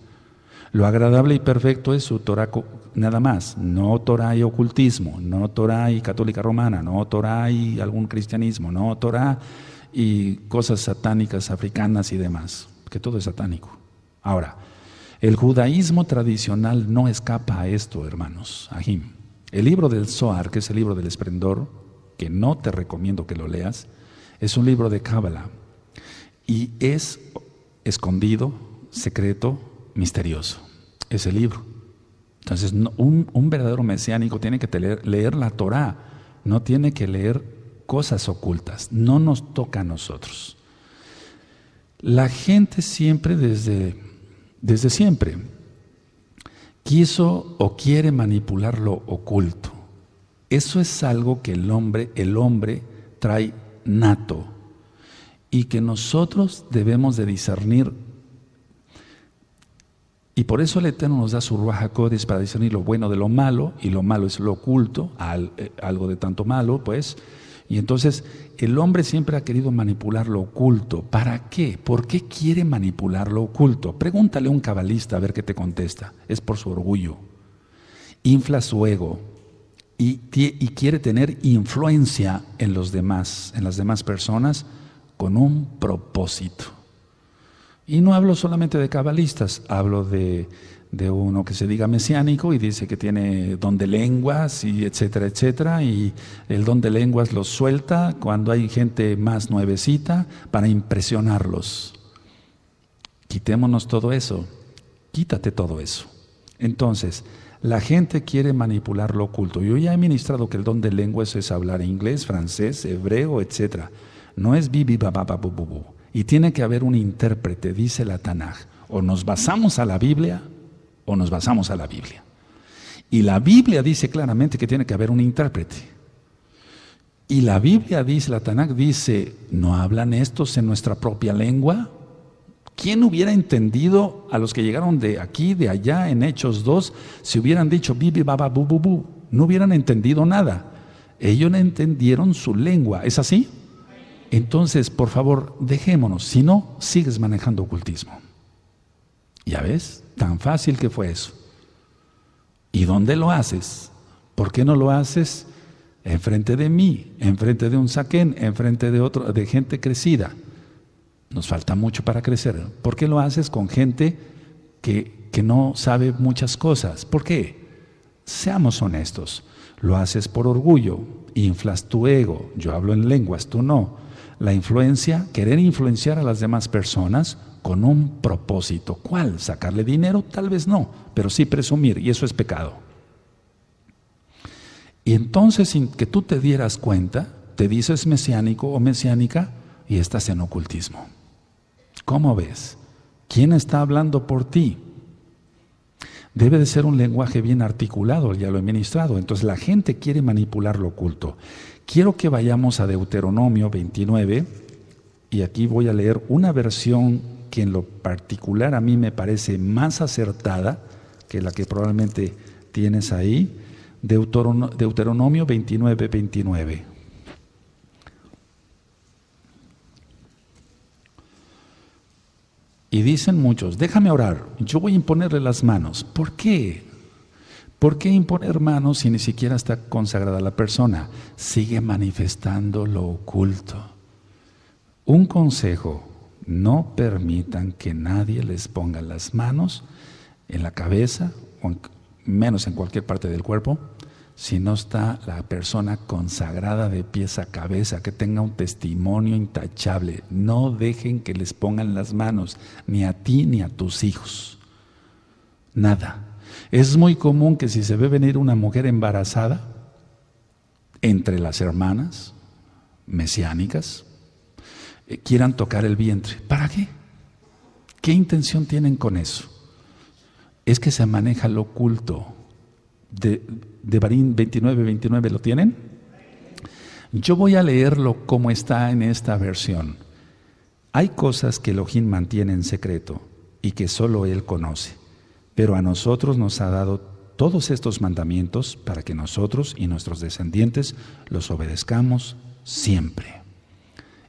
Lo agradable y perfecto es su Torah nada más, no Torah y ocultismo, no Torah y católica romana, no Torah y algún cristianismo, no Torah y cosas satánicas africanas y demás, que todo es satánico. Ahora, el judaísmo tradicional no escapa a esto, hermanos. Ahim. El libro del Zohar, que es el libro del esplendor, que no te recomiendo que lo leas, es un libro de Cábala y es escondido, secreto, misterioso, ese libro. Entonces, un verdadero mesiánico tiene que leer la Torah, no tiene que leer cosas ocultas, no nos toca a nosotros. La gente siempre, desde siempre, quiso o quiere manipular lo oculto. Eso es algo que el hombre trae nato y que nosotros debemos de discernir. Y por eso el Eterno nos da su Ruach HaKodesh para discernir lo bueno de lo malo, y lo malo es lo oculto, algo de tanto malo, pues. Y entonces el hombre siempre ha querido manipular lo oculto. ¿Para qué? ¿Por qué quiere manipular lo oculto? Pregúntale a un cabalista a ver qué te contesta. Es por su orgullo. Infla su ego. y quiere tener influencia en los demás, en las demás personas, con un propósito. Y no hablo solamente de cabalistas, hablo de uno que se diga mesiánico y dice que tiene don de lenguas y etcétera, etcétera, y el don de lenguas lo suelta cuando hay gente más nuevecita para impresionarlos. Quitémonos todo eso, quítate todo eso. Entonces, la gente quiere manipular lo oculto. Yo ya he ministrado que el don de lenguas es hablar inglés, francés, hebreo, etcétera. No es bibi bababa bububu. Y tiene que haber un intérprete, dice la Tanaj. O nos basamos a la Biblia o nos basamos a la Biblia. Y la Biblia dice claramente que tiene que haber un intérprete. Y la Biblia dice, la Tanaj dice, ¿no hablan estos en nuestra propia lengua? ¿Quién hubiera entendido a los que llegaron de aquí, de allá, en Hechos 2, si hubieran dicho bibi baba bu bu bu? No hubieran entendido nada. Ellos no entendieron su lengua. ¿Es así? Entonces, por favor, dejémonos. Si no, sigues manejando ocultismo. ¿Ya ves? Tan fácil que fue eso. ¿Y dónde lo haces? ¿Por qué no lo haces enfrente de mí, enfrente de un saquén, enfrente de otro, de gente crecida? Nos falta mucho para crecer. ¿Por qué lo haces con gente que no sabe muchas cosas? ¿Por qué? Seamos honestos. Lo haces por orgullo, inflas tu ego. Yo hablo en lenguas, tú no. La influencia, querer influenciar a las demás personas con un propósito. ¿Cuál? ¿Sacarle dinero? Tal vez no, pero sí presumir, y eso es pecado. Y entonces, sin que tú te dieras cuenta, te dices mesiánico o mesiánica y estás en ocultismo. ¿Cómo ves? ¿Quién está hablando por ti? Debe de ser un lenguaje bien articulado, ya lo he ministrado. Entonces la gente quiere manipular lo oculto. Quiero que vayamos a Deuteronomio 29 y aquí voy a leer una versión que en lo particular a mí me parece más acertada que la que probablemente tienes ahí. Deuteronomio 29, 29. Y dicen muchos, déjame orar, yo voy a imponerle las manos. ¿Por qué? ¿Por qué imponer manos si ni siquiera está consagrada la persona? Sigue manifestando lo oculto. Un consejo, no permitan que nadie les ponga las manos en la cabeza, o menos en cualquier parte del cuerpo, si no está la persona consagrada de pies a cabeza, que tenga un testimonio intachable. No dejen que les pongan las manos, ni a ti ni a tus hijos. Nada. Es muy común que si se ve venir una mujer embarazada, entre las hermanas mesiánicas, quieran tocar el vientre. ¿Para qué? ¿Qué intención tienen con eso? Es que se maneja lo oculto. De Barín 29, 29, ¿lo tienen? Yo voy a leerlo como está en esta versión. Hay cosas que Elohim mantiene en secreto y que solo Él conoce, pero a nosotros nos ha dado todos estos mandamientos para que nosotros y nuestros descendientes los obedezcamos siempre.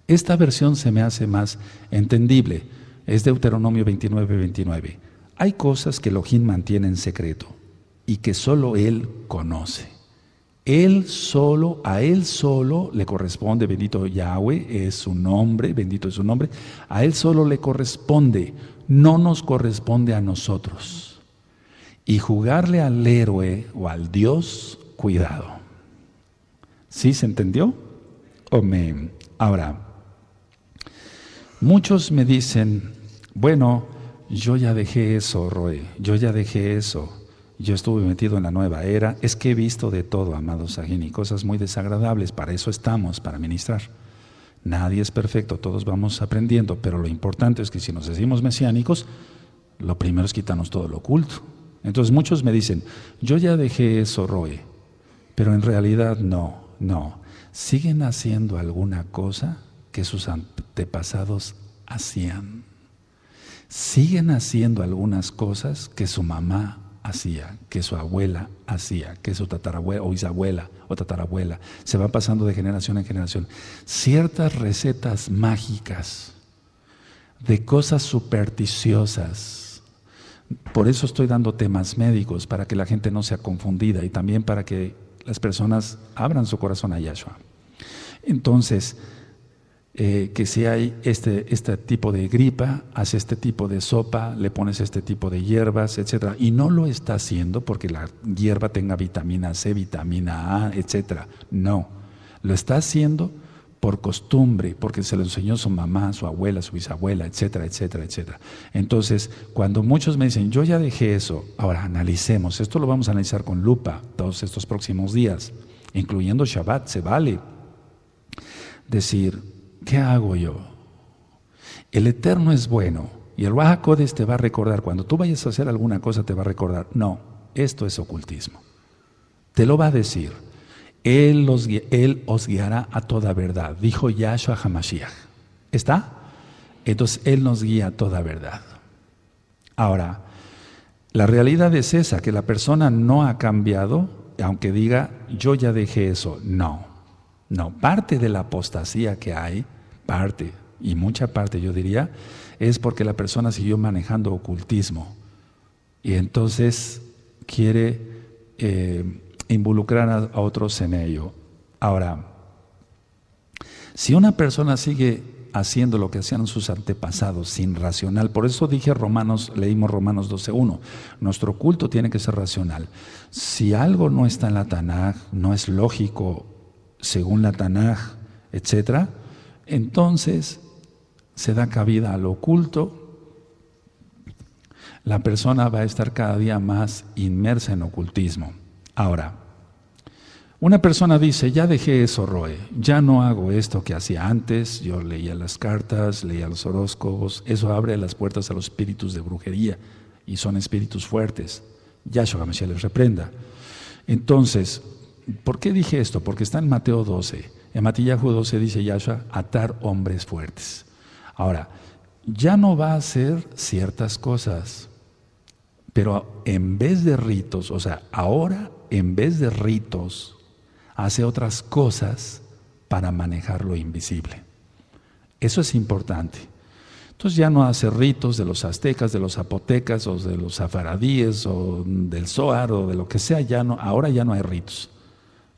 Esta versión se me hace más entendible. Es Deuteronomio 29, 29. Hay cosas que Elohim mantiene en secreto y que solo Él conoce. A Él solo le corresponde, bendito Yahweh, es su nombre, bendito es su nombre, a Él solo le corresponde, no nos corresponde a nosotros. Y jugarle al héroe o al Dios, cuidado. ¿Sí se entendió? Amén. Ahora, muchos me dicen, bueno, yo ya dejé eso, Roe, yo ya dejé eso. Yo estuve metido en la nueva era. Es que he visto de todo, amados Sahin, cosas muy desagradables. Para eso estamos, para ministrar. Nadie es perfecto, todos vamos aprendiendo, pero lo importante es que si nos decimos mesiánicos, lo primero es quitarnos todo lo oculto. Entonces muchos me dicen, yo ya dejé eso, Roe, pero en realidad no. Siguen haciendo alguna cosa que sus antepasados hacían. Siguen haciendo algunas cosas que su mamá hacía, que su abuela hacía, que su tatarabuela o bisabuela o tatarabuela. Se va pasando de generación en generación. Ciertas recetas mágicas de cosas supersticiosas. Por eso estoy dando temas médicos, para que la gente no sea confundida y también para que las personas abran su corazón a Yahshua. Entonces, que si hay este tipo de gripa, haz este tipo de sopa, le pones este tipo de hierbas, etc. Y no lo está haciendo porque la hierba tenga vitamina C, vitamina A, etc. No, lo está haciendo por costumbre, porque se lo enseñó su mamá, su abuela, su bisabuela, etcétera, etcétera, etcétera. Entonces, cuando muchos me dicen, yo ya dejé eso, ahora analicemos, esto lo vamos a analizar con lupa todos estos próximos días, incluyendo Shabbat, se vale decir, ¿qué hago yo? El Eterno es bueno y el Ruach HaKodesh te va a recordar, cuando tú vayas a hacer alguna cosa te va a recordar, no, esto es ocultismo. Te lo va a decir. Él os guiará a toda verdad, dijo Yahshua HaMashiach. ¿Está? Entonces Él nos guía a toda verdad. Ahora, la realidad es esa, que la persona no ha cambiado, aunque diga, yo ya dejé eso. No, parte de la apostasía que hay, y mucha parte yo diría, es porque la persona siguió manejando ocultismo y entonces quiere involucrar a otros en ello. Ahora, si una persona sigue haciendo lo que hacían sus antepasados sin racional, por eso dije leímos Romanos 12:1, nuestro culto tiene que ser racional. Si algo no está en la Tanaj, no es lógico según la Tanaj, etc., entonces se da cabida al oculto, la persona va a estar cada día más inmersa en ocultismo. Ahora, una persona dice, ya dejé eso, Roe, ya no hago esto que hacía antes, yo leía las cartas, leía los horóscopos, eso abre las puertas a los espíritus de brujería y son espíritus fuertes. Yahshua HaMashiach les reprenda. Entonces, ¿por qué dije esto? Porque está en Mateo 12. En Mateo 12 dice Yahshua, atar hombres fuertes. Ahora, ya no va a hacer ciertas cosas, pero en vez de ritos, o sea, ahora en vez de ritos, hace otras cosas para manejar lo invisible. Eso es importante. Entonces ya no hace ritos de los aztecas, de los zapotecas, o de los safaradíes, o del Zohar, o de lo que sea, ahora ya no hay ritos.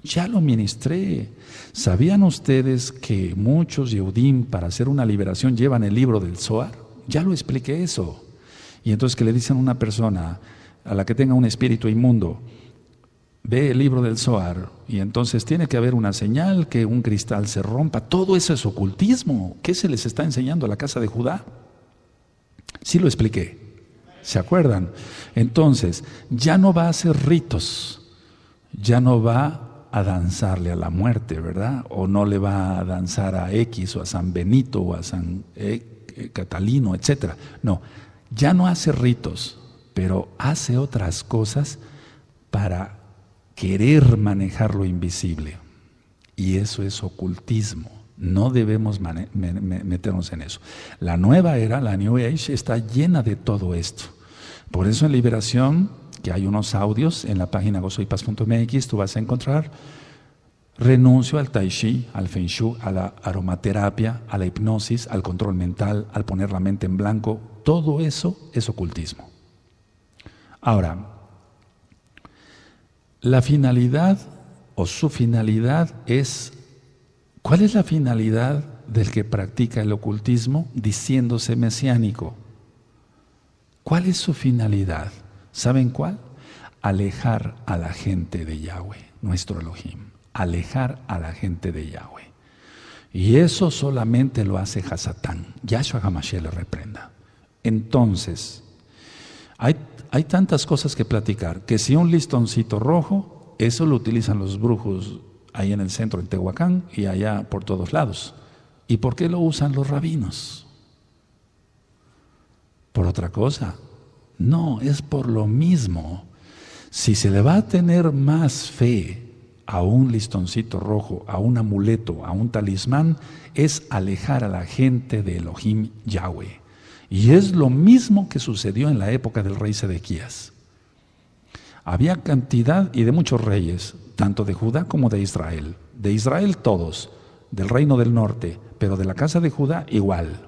Ya lo ministré. ¿Sabían ustedes que muchos Yehudim para hacer una liberación llevan el libro del Zohar? Ya lo expliqué eso. Y entonces que le dicen a una persona a la que tenga un espíritu inmundo, ve el libro del Zohar, y entonces tiene que haber una señal que un cristal se rompa. Todo eso es ocultismo. ¿Qué se les está enseñando a la casa de Judá? Sí lo expliqué. ¿Se acuerdan? Entonces, ya no va a hacer ritos, ya no va a danzarle a la muerte, ¿verdad? O no le va a danzar a X o a San Benito o a San Catalino, etc. No, ya no hace ritos, pero hace otras cosas para querer manejar lo invisible. Y eso es ocultismo. No debemos meternos en eso. La nueva era, la New Age, está llena de todo esto. Por eso en Liberación, que hay unos audios en la página gozoypaz.mx, tú vas a encontrar renuncio al tai chi, al feng shui, a la aromaterapia, a la hipnosis, al control mental, al poner la mente en blanco. Todo eso es ocultismo. Ahora, la finalidad o su finalidad es, ¿cuál es la finalidad del que practica el ocultismo diciéndose mesiánico? ¿Cuál es su finalidad? ¿Saben cuál? Alejar a la gente de Yahweh, nuestro Elohim. Alejar a la gente de Yahweh. Y eso solamente lo hace Hasatán. Yahshua HaMashiach le reprenda. Entonces, hay tantas cosas que platicar, que si un listoncito rojo, eso lo utilizan los brujos ahí en el centro, en Tehuacán, y allá por todos lados. ¿Y por qué lo usan los rabinos? ¿Por otra cosa? No, es por lo mismo. Si se le va a tener más fe a un listoncito rojo, a un amuleto, a un talismán, es alejar a la gente de Elohim Yahweh. Y es lo mismo que sucedió en la época del rey Sedequías. Había cantidad y de muchos reyes, tanto de Judá como de Israel. De Israel todos, del reino del norte, pero de la casa de Judá igual.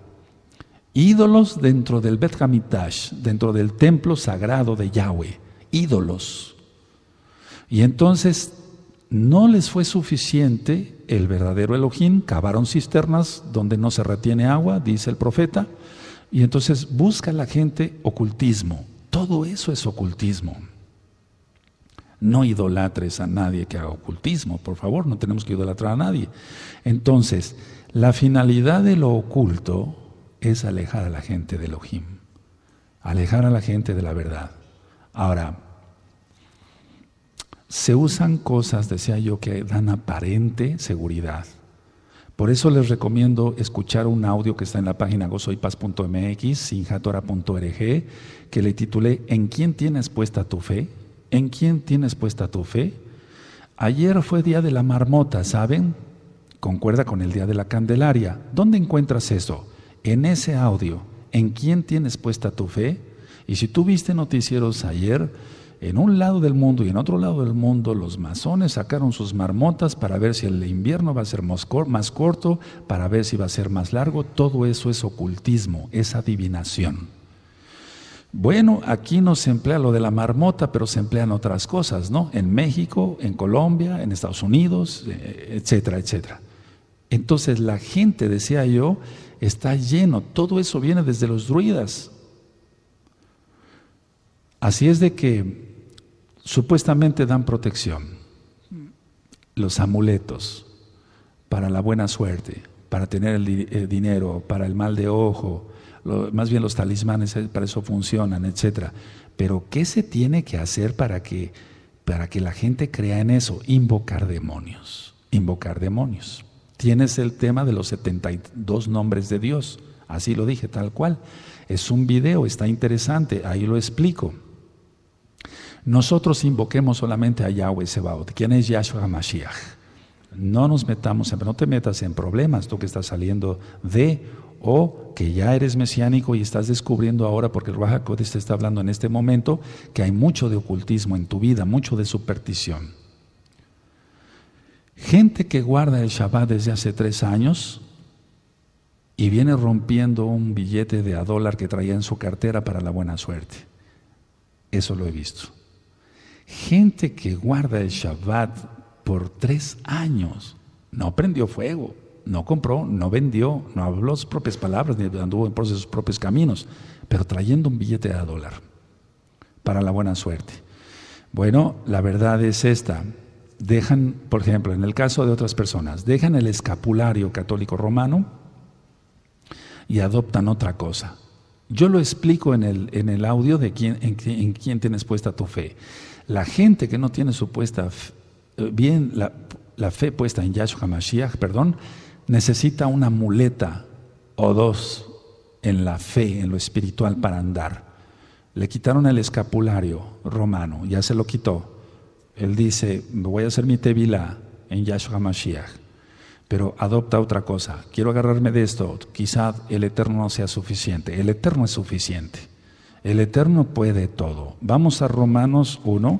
Ídolos dentro del Bet Hamikdash, dentro del templo sagrado de Yahweh. Ídolos. Y entonces no les fue suficiente el verdadero Elohim, cavaron cisternas donde no se retiene agua, dice el profeta, y entonces busca la gente ocultismo. Todo eso es ocultismo. No idolatres a nadie que haga ocultismo, por favor, no tenemos que idolatrar a nadie. Entonces, la finalidad de lo oculto es alejar a la gente de Elohim, alejar a la gente de la verdad. Ahora, se usan cosas, decía yo, que dan aparente seguridad. Por eso les recomiendo escuchar un audio que está en la página gozoypaz.mx, sinjatora.org, que le titulé ¿En quién tienes puesta tu fe? ¿En quién tienes puesta tu fe? Ayer fue día de la marmota, ¿saben? Concuerda con el día de la Candelaria. ¿Dónde encuentras eso? En ese audio. ¿En quién tienes puesta tu fe? Y si tú viste noticieros ayer, en un lado del mundo y en otro lado del mundo, los masones sacaron sus marmotas para ver si el invierno va a ser más corto, para ver si va a ser más largo. Todo eso es ocultismo, es adivinación. Bueno, aquí no se emplea lo de la marmota, pero se emplean otras cosas, ¿no? En México, en Colombia, en Estados Unidos, etcétera, etcétera. Entonces la gente, decía yo, está lleno, todo eso viene desde los druidas. Así es de que supuestamente dan protección, los amuletos para la buena suerte, para tener el dinero, para el mal de ojo, más bien los talismanes para eso funcionan, etcétera. Pero ¿qué se tiene que hacer para que la gente crea en eso? Invocar demonios, invocar demonios. Tienes el tema de los 72 nombres de Dios, así lo dije tal cual. Es un video, está interesante, ahí lo explico. Nosotros invoquemos solamente a Yahweh Sebaot, quien es Yahshua HaMashiach. No nos metamos, no te metas en problemas, tú que estás saliendo o que ya eres mesiánico y estás descubriendo ahora, porque el Ruach HaKodesh te está hablando en este momento, que hay mucho de ocultismo en tu vida, mucho de superstición. Gente que guarda el Shabbat desde hace 3 años y viene rompiendo un billete de $1 que traía en su cartera para la buena suerte. Eso lo he visto. Gente que guarda el Shabbat por 3 años, no prendió fuego, no compró, no vendió, no habló sus propias palabras, ni anduvo por sus propios caminos, pero trayendo un billete de $1 para la buena suerte. Bueno, la verdad es esta. Dejan, por ejemplo, en el caso de otras personas, dejan el escapulario católico romano y adoptan otra cosa. Yo lo explico en el audio de en quién tienes puesta tu fe. La gente que no tiene la fe puesta en Yahshua HaMashiach, necesita una muleta o 2 en la fe, en lo espiritual para andar. Le quitaron el escapulario romano, ya se lo quitó. Él dice, voy a hacer mi tevilá en Yahshua HaMashiach, pero adopta otra cosa. Quiero agarrarme de esto, quizá el Eterno no sea suficiente. El Eterno es suficiente. El Eterno puede todo. Vamos a Romanos 1,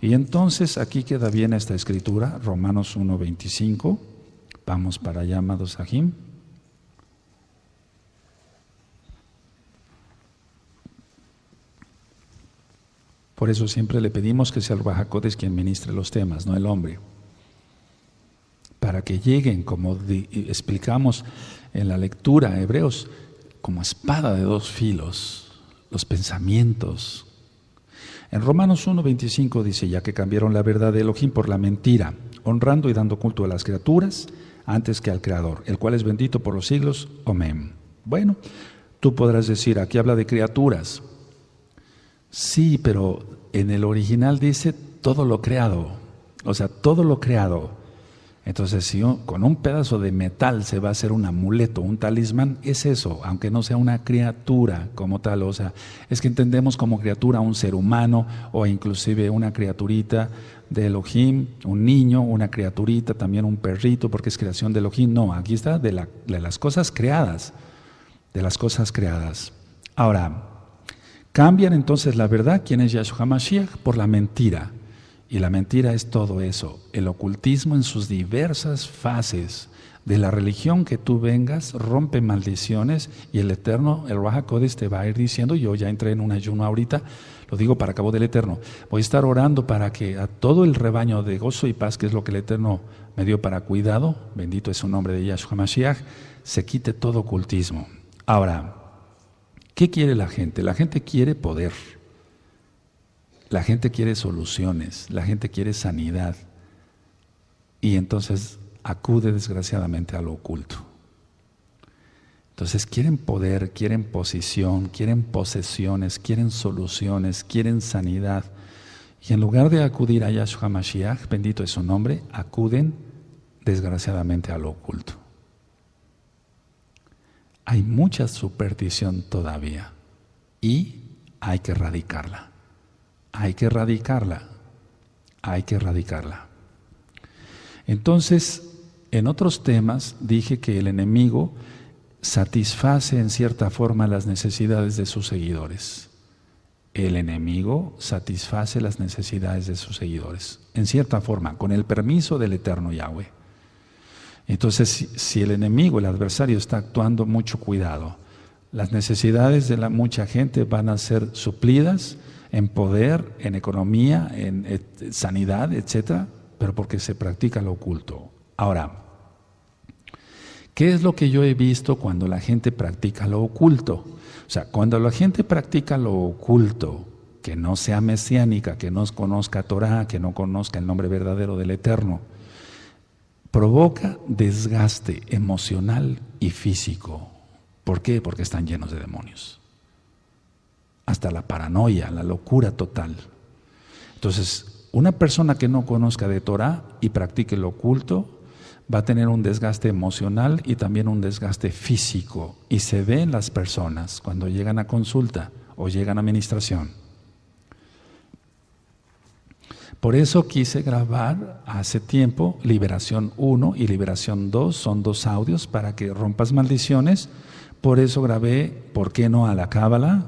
y entonces aquí queda bien esta escritura, Romanos 1:25. Vamos para allá, amados Sahim. Por eso siempre le pedimos que sea el Ruach HaKodesh quien ministre los temas, no el hombre. Para que lleguen, como explicamos en la lectura, Hebreos, como espada de 2 filos, los pensamientos. En Romanos 1:25 dice, ya que cambiaron la verdad de Elohim por la mentira, honrando y dando culto a las criaturas antes que al Creador, el cual es bendito por los siglos. Amén. Bueno, tú podrás decir, aquí habla de criaturas. Sí, pero en el original dice todo lo creado, o sea, todo lo creado. Entonces, si con un pedazo de metal se va a hacer un amuleto, un talismán, es eso, aunque no sea una criatura como tal. O sea, es que entendemos como criatura un ser humano o inclusive una criaturita de Elohim, un niño, una criaturita, también un perrito, porque es creación de Elohim. No, aquí está de las cosas creadas, de las cosas creadas. Ahora, cambian entonces la verdad, ¿quién es Yahshua HaMashiach? Por la mentira. Y la mentira es todo eso, el ocultismo en sus diversas fases, De la religión que tú vengas, rompe maldiciones y el Eterno, el Ruach HaKodesh te va a ir diciendo, yo ya entré en un ayuno ahorita, lo digo para cabo del Eterno, voy a estar orando para que a todo el rebaño de gozo y paz, que es lo que el Eterno me dio para cuidado, bendito es su nombre de Yahshua Mashiach, se quite todo ocultismo. Ahora, ¿qué quiere la gente? La gente quiere poder, la gente quiere soluciones, la gente quiere sanidad y entonces acude desgraciadamente a lo oculto. Entonces quieren poder, quieren posición, quieren posesiones, quieren soluciones, quieren sanidad. Y en lugar de acudir a Yahshua Mashiach, bendito es su nombre, acuden desgraciadamente a lo oculto. Hay mucha superstición todavía y hay que erradicarla. Hay que erradicarla. Hay que erradicarla. Entonces, en otros temas dije que el enemigo satisface en cierta forma las necesidades de sus seguidores. El enemigo satisface las necesidades de sus seguidores, en cierta forma, con el permiso del Eterno Yahweh. Entonces, si el enemigo, el adversario, está actuando, mucho cuidado. Las necesidades de mucha gente van a ser suplidas en poder, en economía, en sanidad, etcétera, pero porque se practica lo oculto. Ahora, ¿qué es lo que yo he visto cuando la gente practica lo oculto? O sea, cuando la gente practica lo oculto, que no sea mesiánica, que no conozca Torah, que no conozca el nombre verdadero del Eterno, provoca desgaste emocional y físico. ¿Por qué? Porque están llenos de demonios. Hasta la paranoia, la locura total. Entonces, una persona que no conozca de Torah y practique lo oculto va a tener un desgaste emocional y también un desgaste físico. Y se ve en las personas cuando llegan a consulta o llegan a administración. Por eso quise grabar hace tiempo Liberación 1 y Liberación 2, son 2 audios para que rompas maldiciones. Por eso grabé ¿por qué no a la Cábala?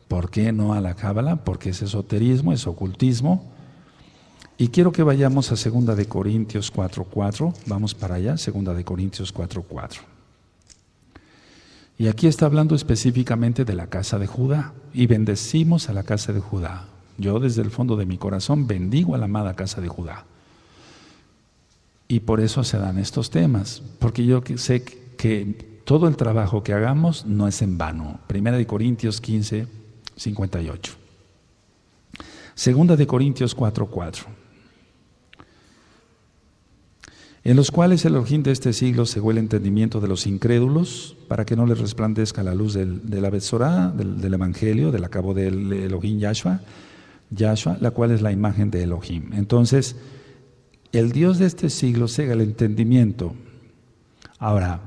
¿Por qué no a la Cábala? Porque es esoterismo, es ocultismo. Y quiero que vayamos a 2 de Corintios 4:4, vamos para allá, 2 de Corintios 4:4. Y aquí está hablando específicamente de la casa de Judá, y bendecimos a la casa de Judá. Yo desde el fondo de mi corazón bendigo a la amada casa de Judá. Y por eso se dan estos temas, porque yo sé que todo el trabajo que hagamos no es en vano. 1 de Corintios 15:58. 2 de Corintios 4:4. En los cuales el Elohim de este siglo cegó el entendimiento de los incrédulos, para que no les resplandezca la luz de la Betzorá, del Evangelio, del acabo del Elohim Yahshua, la cual es la imagen de Elohim. Entonces, el Dios de este siglo cega el entendimiento. Ahora,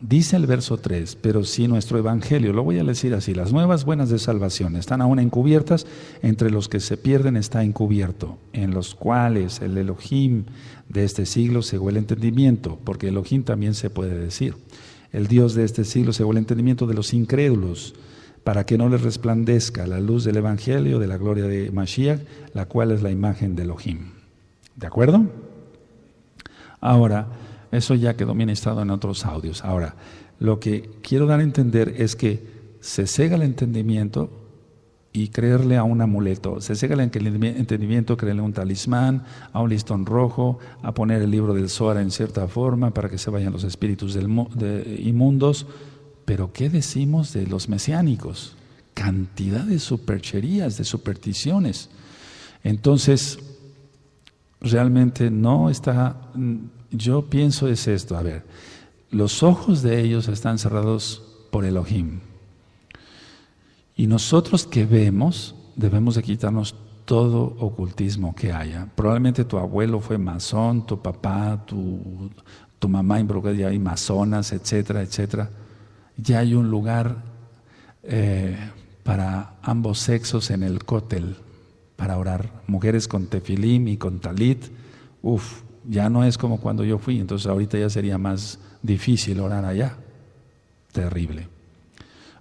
dice el verso 3, pero si nuestro Evangelio, lo voy a decir así, las nuevas buenas de salvación están aún encubiertas, entre los que se pierden está encubierto, en los cuales el Elohim de este siglo cegó el entendimiento, porque Elohim también se puede decir. El Dios de este siglo cegó el entendimiento de los incrédulos, para que no les resplandezca la luz del Evangelio, de la gloria de Mashiach, la cual es la imagen de Elohim. ¿De acuerdo? Ahora, eso ya quedó ministrado en otros audios. Ahora, lo que quiero dar a entender es que se cega el entendimiento y creerle a un amuleto. Se cega el entendimiento, creerle a un talismán, a un listón rojo, a poner el libro del Zohar en cierta forma para que se vayan los espíritus inmundos. Pero ¿qué decimos de los mesiánicos? Cantidad de supercherías, de supersticiones. Entonces, realmente no está... Yo pienso es esto, a ver, los ojos de ellos están cerrados por Elohim. Y nosotros que vemos, debemos de quitarnos todo ocultismo que haya. Probablemente tu abuelo fue masón, tu papá, tu mamá involucrada, ya hay masonas, etcétera, etcétera. Ya hay un lugar para ambos sexos en el cótel para orar. Mujeres con tefilim y con talit, ya no es como cuando yo fui, entonces ahorita ya sería más difícil orar allá. Terrible.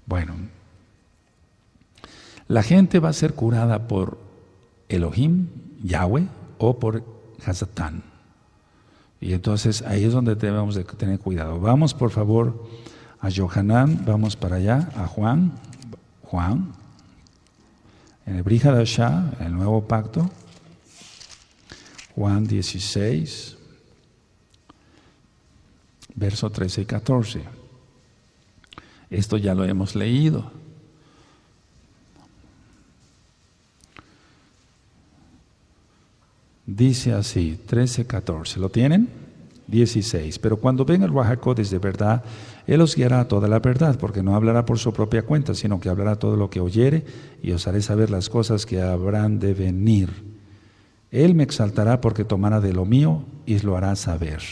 Bueno, la gente va a ser curada por Elohim, Yahweh, o por Hasatán. Y entonces ahí es donde debemos de tener cuidado. Vamos por favor a Yohanan, vamos para allá, a Juan, en el Brit Hadashah, el Nuevo Pacto, Juan 16, verso 13 y 14. Esto ya lo hemos leído. Dice así, 13, 14, ¿lo tienen? 16, pero cuando venga el Ruach HaKodesh de verdad, Él os guiará a toda la verdad, porque no hablará por su propia cuenta, sino que hablará todo lo que oyere, y os haré saber las cosas que habrán de venir. Él me exaltará porque tomará de lo mío y lo hará saber.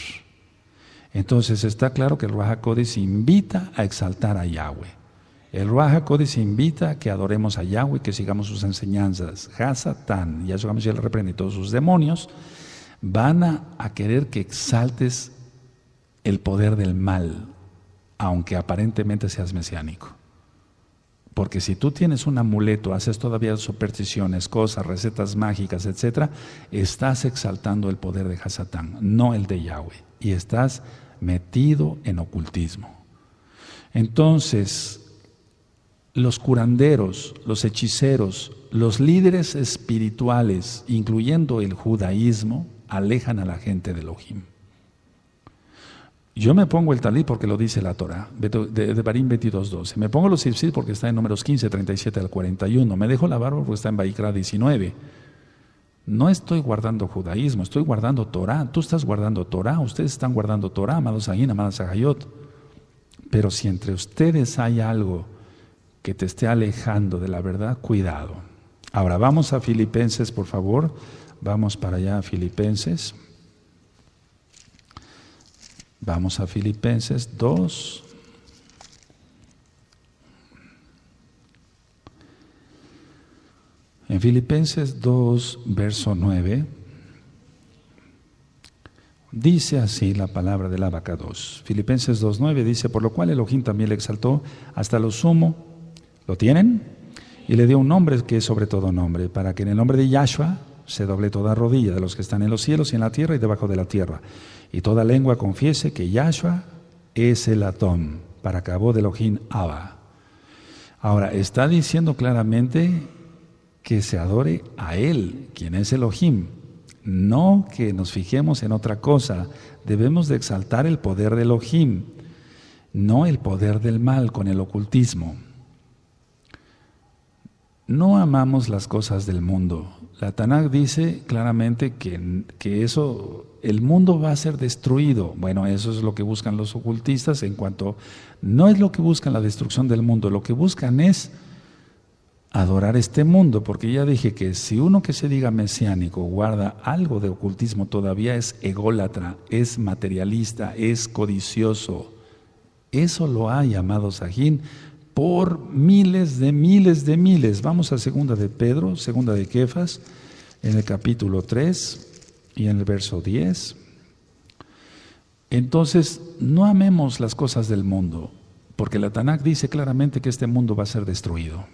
Entonces está claro que el Ruach HaKodesh invita a exaltar a Yahweh. El Ruach HaKodesh invita a que adoremos a Yahweh, que sigamos sus enseñanzas. Hasatán, Yahshua Mashiach le reprende, todos sus demonios van a querer que exaltes el poder del mal, aunque aparentemente seas mesiánico. Porque si tú tienes un amuleto, haces todavía supersticiones, cosas, recetas mágicas, etc., estás exaltando el poder de Hasatán, no el de Yahweh, y estás metido en ocultismo. Entonces, los curanderos, los hechiceros, los líderes espirituales, incluyendo el judaísmo, alejan a la gente de Elohim. Yo me pongo el talit porque lo dice la Torah, de Devarim 22:12. Me pongo los tzitzit porque está en Números 15, 37 al 41. Me dejo la barba porque está en Vaikra 19. No estoy guardando judaísmo, estoy guardando Torah. Tú estás guardando Torah, ustedes están guardando Torah, amados Ajín, amadas Ajayot. Pero si entre ustedes hay algo que te esté alejando de la verdad, cuidado. Ahora vamos a Filipenses, por favor. Vamos para allá a Filipenses. Vamos a Filipenses 2. En Filipenses 2, verso 9, dice así la palabra del Abacados. Filipenses 2:9 dice, por lo cual Elohim también le exaltó hasta lo sumo. ¿Lo tienen? Y le dio un nombre que es sobre todo nombre, para que en el nombre de Yahshua se doble toda rodilla de los que están en los cielos y en la tierra y debajo de la tierra. Y toda lengua confiese que Yahshua es el Atón, para cabo de Elohim Abba. Ahora, está diciendo claramente que se adore a Él, quien es Elohim. No que nos fijemos en otra cosa. Debemos de exaltar el poder de Elohim, no el poder del mal con el ocultismo. No amamos las cosas del mundo. La Tanakh dice claramente que eso, el mundo va a ser destruido. Bueno, eso es lo que buscan los ocultistas en cuanto, no es lo que buscan la destrucción del mundo, lo que buscan es adorar este mundo, porque ya dije que si uno que se diga mesiánico guarda algo de ocultismo todavía es ególatra, es materialista, es codicioso. Eso lo hay, amados Ajín, por miles de miles. Vamos a segunda de Pedro, segunda de Kefas, en el capítulo 3 y en el verso 10. Entonces, no amemos las cosas del mundo, porque la Tanakh dice claramente que este mundo va a ser destruido.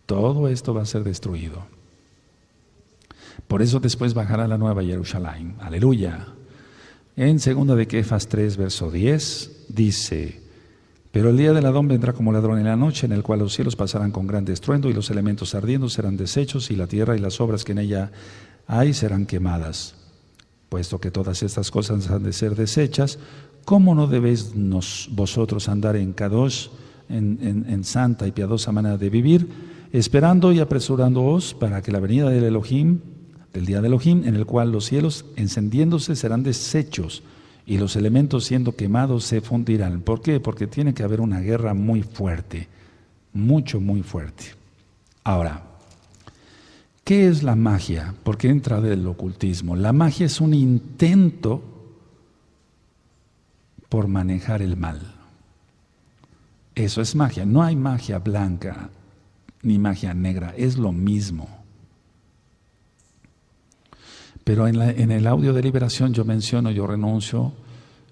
Todo esto va a ser destruido. Por eso después bajará la nueva Jerusalén. Aleluya. En segunda de Kefas 3, verso 10, dice, pero el día del Adón vendrá como ladrón en la noche, en el cual los cielos pasarán con gran estruendo y los elementos ardiendo serán deshechos y la tierra y las obras que en ella hay serán quemadas. Puesto que todas estas cosas han de ser deshechas, ¿cómo no debéis vosotros andar en Kadosh, en santa y piadosa manera de vivir, esperando y apresurándoos para que la venida del Elohim, del día de Elohim, en el cual los cielos encendiéndose serán deshechos y los elementos siendo quemados se fundirán? ¿Por qué? Porque tiene que haber una guerra muy fuerte, muy fuerte. Ahora, ¿qué es la magia? ¿Por qué entra del ocultismo? La magia es un intento por manejar el mal. Eso es magia. No hay magia blanca ni magia negra, es lo mismo. Pero en el audio de liberación yo menciono, yo renuncio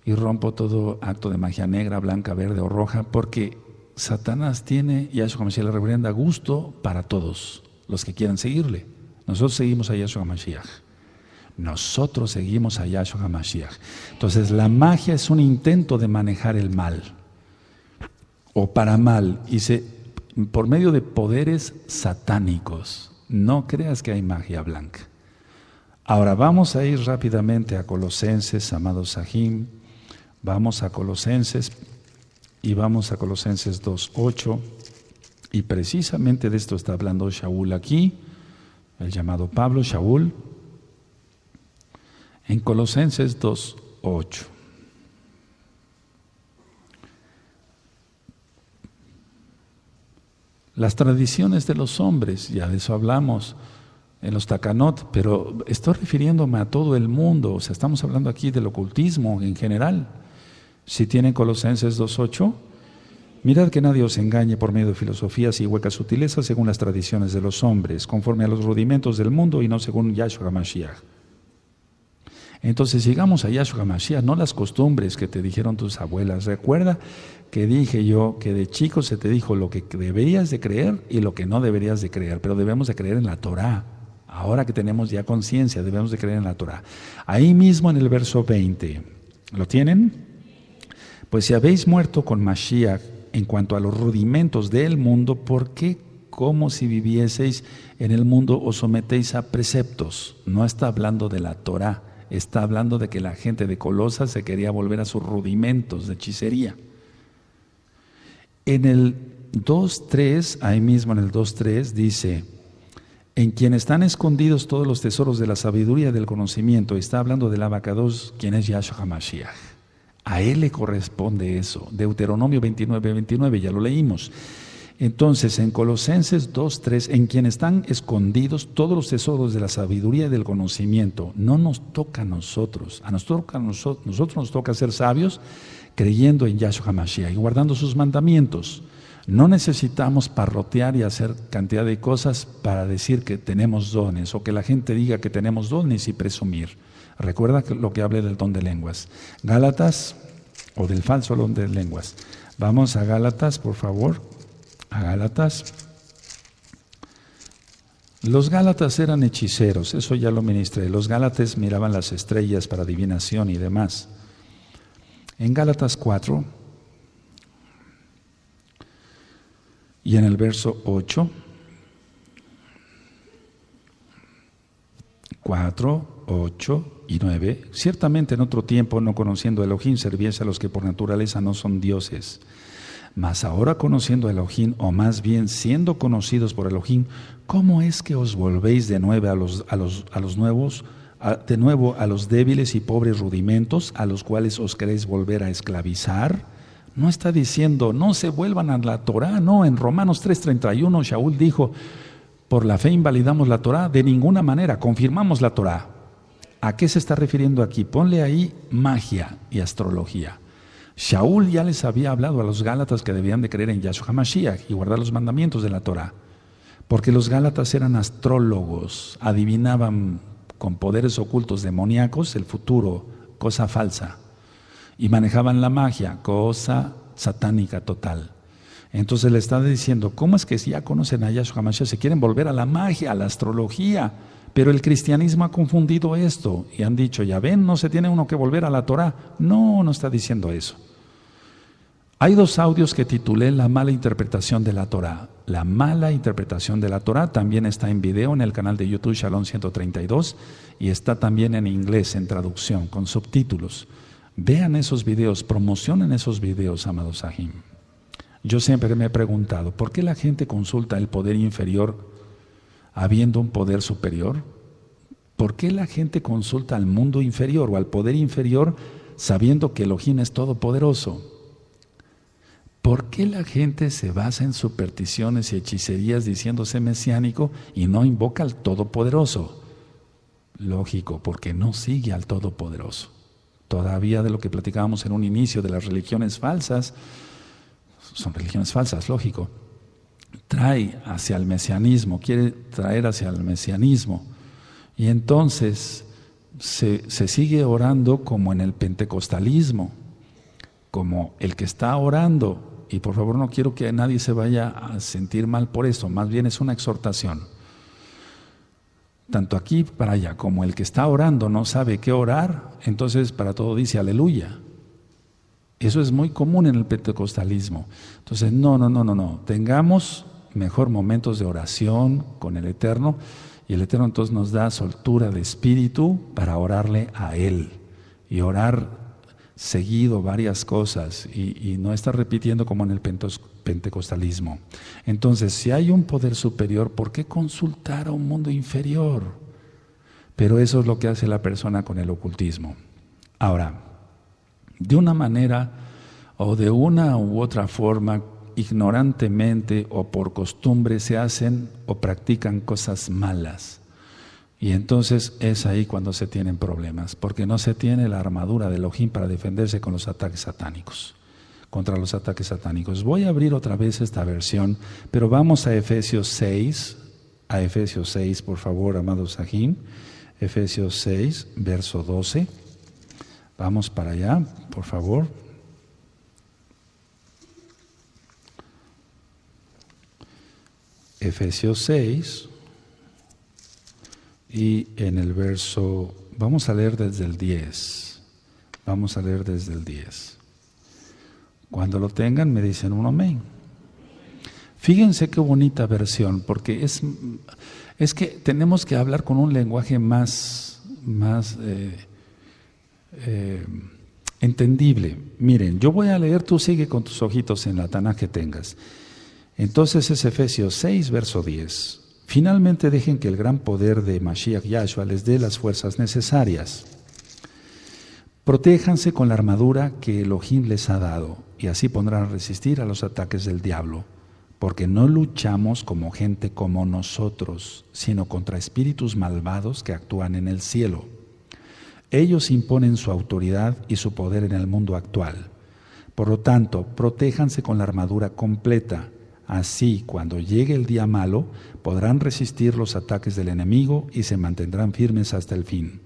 y rompo todo acto de magia negra, blanca, verde o roja, porque Satanás tiene, Yahshua Mashiach le reprenda, gusto para todos los que quieran seguirle. Nosotros seguimos a Yahshua Mashiach. Nosotros seguimos a Yahshua HaMashiach. Entonces la magia es un intento de manejar el mal, o para mal, por medio de poderes satánicos. No creas que hay magia blanca. Ahora vamos a ir rápidamente a Colosenses, amados Sahim. Vamos a Colosenses y vamos a Colosenses 2:8. Y precisamente de esto está hablando Shaul aquí, el llamado Pablo, Shaul, en Colosenses 2:8. Las tradiciones de los hombres, ya de eso hablamos en los Takanot, pero estoy refiriéndome a todo el mundo, o sea, estamos hablando aquí del ocultismo en general. Si tienen Colosenses 2:8, mirad que nadie os engañe por medio de filosofías y huecas sutilezas según las tradiciones de los hombres, conforme a los rudimentos del mundo y no según Yahshua HaMashiach. Entonces llegamos a Yahshua HaMashiach, no las costumbres que te dijeron tus abuelas. Recuerda que dije yo que de chico se te dijo lo que deberías de creer y lo que no deberías de creer, pero debemos de creer en la Torah. Ahora que tenemos ya conciencia, debemos de creer en la Torah. Ahí mismo en el verso 20, ¿lo tienen? Pues si habéis muerto con Mashiach en cuanto a los rudimentos del mundo, ¿por qué como si vivieseis en el mundo os sometéis a preceptos? No está hablando de la Torah. Está hablando de que la gente de Colosas se quería volver a sus rudimentos de hechicería. En el 2.3, ahí mismo en el 2.3 dice, en quien están escondidos todos los tesoros de la sabiduría y del conocimiento. Está hablando del Abacados, quien es Yahshua HaMashiach. A él le corresponde eso. Deuteronomio 29:29, ya lo leímos. Entonces, en Colosenses 2:3, en quien están escondidos todos los tesoros de la sabiduría y del conocimiento. No nos toca a nosotros. Nosotros nos toca ser sabios creyendo en Yahshua HaMashiach y guardando sus mandamientos. No necesitamos parrotear y hacer cantidad de cosas para decir que tenemos dones o que la gente diga que tenemos dones y presumir. Recuerda lo que hablé del don de lenguas. Gálatas, o del falso don de lenguas. Vamos a Gálatas, por favor. A Gálatas. Los Gálatas eran hechiceros, eso ya lo ministré. Los Gálatas miraban las estrellas para adivinación y demás. En Gálatas 4 y en el verso 8, 4, 8 y 9, ciertamente en otro tiempo, no conociendo a Elohim, servíais a los que por naturaleza no son dioses. Mas ahora conociendo a Elohim, o más bien siendo conocidos por Elohim, ¿cómo es que os volvéis de nuevo a los débiles y pobres rudimentos a los cuales os queréis volver a esclavizar? No está diciendo, no se vuelvan a la Torah, no. En Romanos 3:31, Shaul dijo, por la fe invalidamos la Torah, de ninguna manera, confirmamos la Torah. ¿A qué se está refiriendo aquí? Ponle ahí magia y astrología. Shaul ya les había hablado a los Gálatas que debían de creer en Yahshua HaMashiach y guardar los mandamientos de la Torah, porque los Gálatas eran astrólogos, adivinaban con poderes ocultos demoníacos el futuro, cosa falsa, y manejaban la magia, cosa satánica total. Entonces le está diciendo, ¿cómo es que si ya conocen a Yahshua HaMashiach se quieren volver a la magia, a la astrología? Pero el cristianismo ha confundido esto y han dicho, ya ven, no se tiene uno que volver a la Torah. No, no está diciendo eso. Hay dos audios que titulé La mala interpretación de la Torah. La mala interpretación de la Torah también está en video en el canal de YouTube Shalom 132 y está también en inglés, en traducción, con subtítulos. Vean esos videos, promocionen esos videos, amados Sahim. Yo siempre me he preguntado, ¿por qué la gente consulta el poder inferior habiendo un poder superior? ¿Por qué la gente consulta al mundo inferior o al poder inferior sabiendo que Elohim es todopoderoso? ¿Por qué la gente se basa en supersticiones y hechicerías diciéndose mesiánico y no invoca al Todopoderoso? Lógico, porque no sigue al Todopoderoso. Todavía de lo que platicábamos en un inicio de las religiones falsas, son religiones falsas, lógico. Trae hacia el mesianismo, quiere traer hacia el mesianismo. Y entonces se sigue orando como en el pentecostalismo, como el que está orando. Y por favor no quiero que nadie se vaya a sentir mal por eso, más bien es una exhortación. tanto aquí para allá, como el que está orando no sabe qué orar, entonces para todo dice aleluya. Eso es muy común en el pentecostalismo. Entonces, no. Tengamos mejor momentos de oración con el Eterno, y el Eterno entonces nos da soltura de espíritu para orarle a Él y orar seguido varias cosas y no estar repitiendo como en el pentecostalismo. Entonces, si hay un poder superior, ¿por qué consultar a un mundo inferior? Pero eso es lo que hace la persona con el ocultismo. Ahora, de una manera o de una u otra forma, ignorantemente o por costumbre se hacen o practican cosas malas. Y entonces es ahí cuando se tienen problemas, porque no se tiene la armadura de Elohim para defenderse con los ataques satánicos, contra los ataques satánicos. Voy a abrir otra vez esta versión, pero vamos a Efesios 6, por favor, amados Sahim. Efesios 6, verso 12. Vamos para allá, por favor. Efesios 6, y en el verso, vamos a leer desde el 10. Vamos a leer desde el 10. Cuando lo tengan me dicen un amén. Fíjense qué bonita versión, porque es que tenemos que hablar con un lenguaje más entendible. Miren, yo voy a leer, tú sigue con tus ojitos en la Tanaj que tengas. Entonces es Efesios 6, verso 10. Finalmente dejen que el gran poder de Mashiach Yahshua les dé las fuerzas necesarias. Protéjanse con la armadura que Elohim les ha dado, y así podrán resistir a los ataques del diablo, porque no luchamos como gente como nosotros, sino contra espíritus malvados que actúan en el cielo. Ellos imponen su autoridad y su poder en el mundo actual. Por lo tanto, protéjanse con la armadura completa. Así, cuando llegue el día malo, podrán resistir los ataques del enemigo y se mantendrán firmes hasta el fin.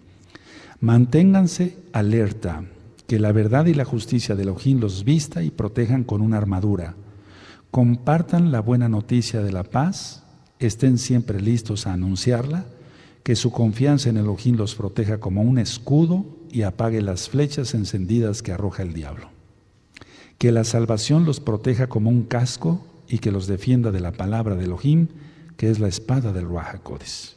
Manténganse alerta, que la verdad y la justicia de Elohim los vista y protejan con una armadura. Compartan la buena noticia de la paz, estén siempre listos a anunciarla, que su confianza en Elohim los proteja como un escudo y apague las flechas encendidas que arroja el diablo. Que la salvación los proteja como un casco y que los defienda de la palabra de Elohim, que es la espada del Ruach HaKodesh.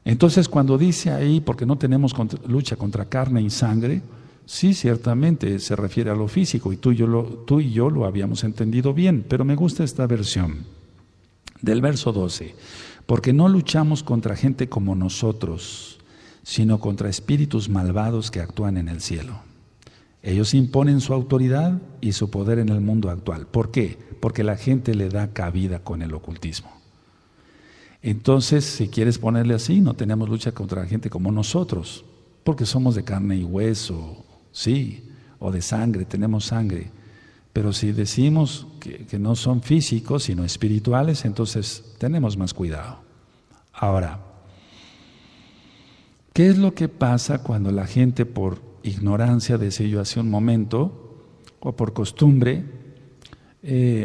Entonces, cuando dice ahí, porque no tenemos lucha contra carne y sangre, sí, ciertamente se refiere a lo físico, y tú y yo lo habíamos entendido bien, pero me gusta esta versión del verso 12, porque no luchamos contra gente como nosotros, sino contra espíritus malvados que actúan en el cielo. Ellos imponen su autoridad y su poder en el mundo actual. ¿Por qué? Porque la gente le da cabida con el ocultismo. Entonces, si quieres ponerle así, no tenemos lucha contra gente como nosotros, porque somos de carne y hueso, sí, o de sangre, tenemos sangre. Pero si decimos que no son físicos, sino espirituales, entonces tenemos más cuidado. Ahora, ¿qué es lo que pasa cuando la gente por ignorancia, decía yo hace un momento, o por costumbre,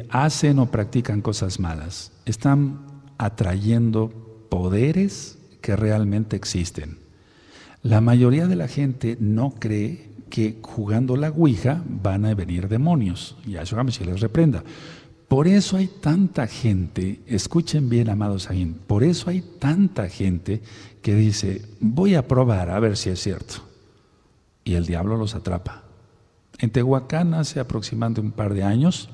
hacen o practican cosas malas? Están atrayendo poderes que realmente existen. La mayoría de la gente no cree que jugando la ouija van a venir demonios. Yahshua Mashiach les reprenda. Por eso hay tanta gente, escuchen bien, amados Sahim, por eso hay tanta gente que dice, voy a probar a ver si es cierto. Y el diablo los atrapa. En Tehuacán, hace aproximadamente un par de años,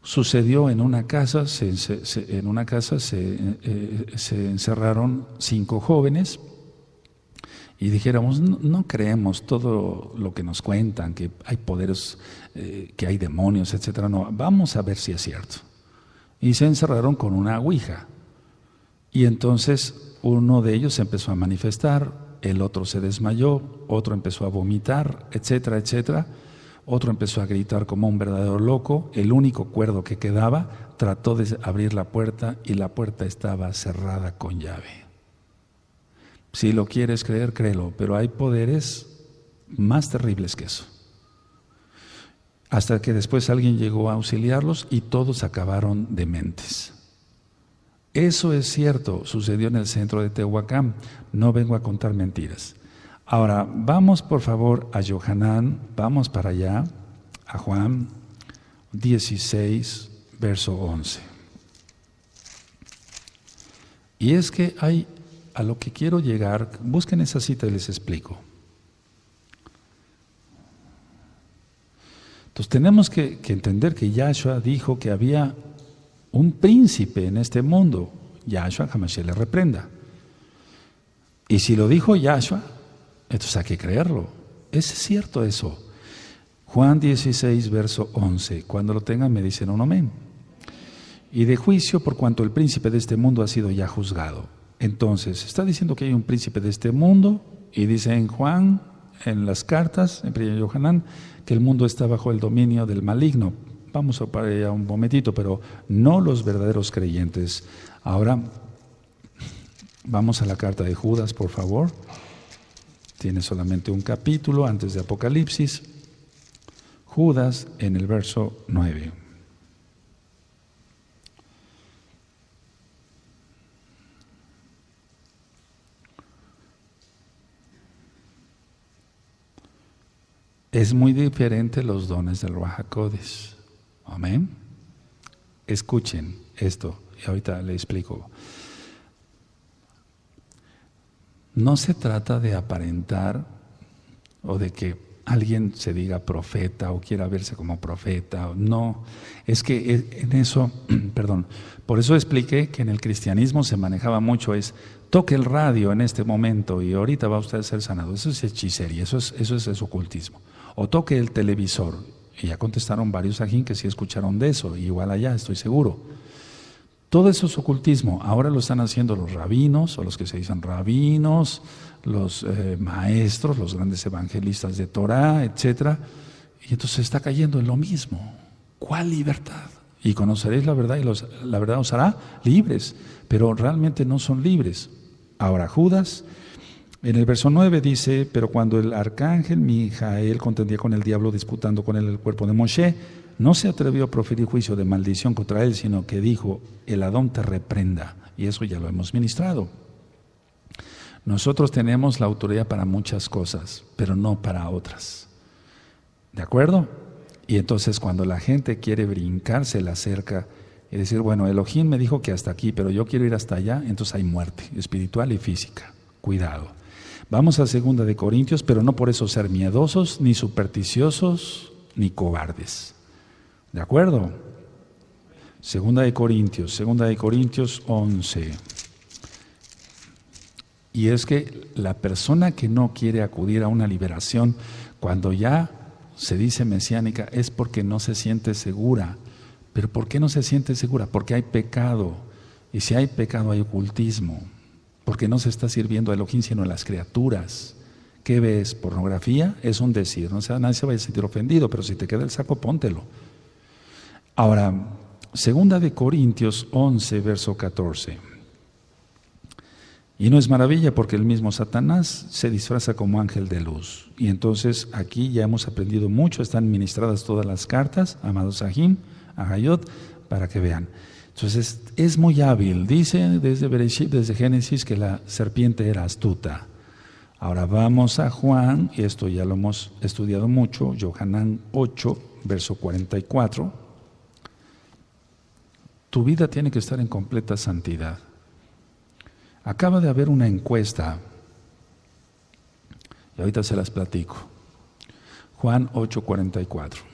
sucedió en una casa, se encerraron 5 jóvenes y dijéramos, no creemos todo lo que nos cuentan, que hay poderes, que hay demonios, etcétera. No, vamos a ver si es cierto. Y se encerraron con una ouija. Y entonces uno de ellos se empezó a manifestar, el otro se desmayó, otro empezó a vomitar, etcétera, etcétera. Otro empezó a gritar como un verdadero loco. El único cuerdo que quedaba trató de abrir la puerta y la puerta estaba cerrada con llave. Si lo quieres creer, créelo, pero hay poderes más terribles que eso. Hasta que después alguien llegó a auxiliarlos y todos acabaron dementes. Eso es cierto, sucedió en el centro de Tehuacán. No vengo a contar mentiras. Ahora, vamos por favor a Yohanan, vamos para allá, a Juan 16, verso 11. Y es que hay, a lo que quiero llegar, busquen esa cita y les explico. Entonces tenemos que entender que Yahshua dijo que había un príncipe en este mundo. Yahshua, Hamashiach le reprenda. Y si lo dijo Yahshua, entonces hay que creerlo. Es cierto eso. Juan 16, verso 11. Cuando lo tengan me dicen un amén. Y de juicio por cuanto el príncipe de este mundo ha sido ya juzgado. Entonces, está diciendo que hay un príncipe de este mundo, y dice en Juan, en las cartas, en 1 Yohanan, que el mundo está bajo el dominio del maligno. Vamos a parar ya un momentito, pero no los verdaderos creyentes. Ahora, vamos a la carta de Judas, por favor. Tiene solamente un capítulo antes de Apocalipsis. Judas en el verso 9. Es muy diferente los dones del Ruach HaKodesh. Amén. Escuchen esto y ahorita le explico. No se trata de aparentar o de que alguien se diga profeta o quiera verse como profeta. No, es que en eso, perdón, por eso expliqué que en el cristianismo se manejaba mucho toque el radio en este momento y ahorita va usted a ser sanado. Eso es hechicería, eso es ocultismo. O toque el televisor. Y ya contestaron varios ajín que sí escucharon de eso, igual allá, estoy seguro. Todo eso es ocultismo. Ahora lo están haciendo los rabinos, o los que se dicen rabinos, los maestros, los grandes evangelistas de Torah, etc. Y entonces se está cayendo en lo mismo. ¿Cuál libertad? Y conoceréis la verdad y la verdad os hará libres. Pero realmente no son libres. Ahora Judas, en el verso 9 dice, pero cuando el arcángel Mijael contendía con el diablo disputando con él el cuerpo de Moshe, no se atrevió a proferir juicio de maldición contra él, sino que dijo, el Adón te reprenda. Y eso ya lo hemos ministrado. Nosotros tenemos la autoridad para muchas cosas, pero no para otras. ¿De acuerdo? Y entonces cuando la gente quiere brincarse la cerca y decir, bueno, Elohim me dijo que hasta aquí, pero yo quiero ir hasta allá, entonces hay muerte espiritual y física. Cuidado. Vamos a 2 de Corintios, pero no por eso ser miedosos, ni supersticiosos, ni cobardes. ¿De acuerdo? 2 de Corintios 11. Y es que la persona que no quiere acudir a una liberación, cuando ya se dice mesiánica, es porque no se siente segura. ¿Pero por qué no se siente segura? Porque hay pecado. Y si hay pecado, hay ocultismo. Porque no se está sirviendo a Elohim, sino a las criaturas. ¿Qué ves? ¿Pornografía? Es un decir. No sea, nadie se vaya a sentir ofendido, pero si te queda el saco, póntelo. Ahora, 2 de Corintios 11, verso 14. Y no es maravilla porque el mismo Satanás se disfraza como ángel de luz. Y entonces aquí ya hemos aprendido mucho, están ministradas todas las cartas, amados Ahim, Ahayot, para que vean. Entonces es muy hábil, dice desde Bereshit, desde Génesis, que la serpiente era astuta. Ahora vamos a Juan, y esto ya lo hemos estudiado mucho, Yohanan 8, verso 44. Tu vida tiene que estar en completa santidad. Acaba de haber una encuesta, y ahorita se las platico. Juan 8, 44.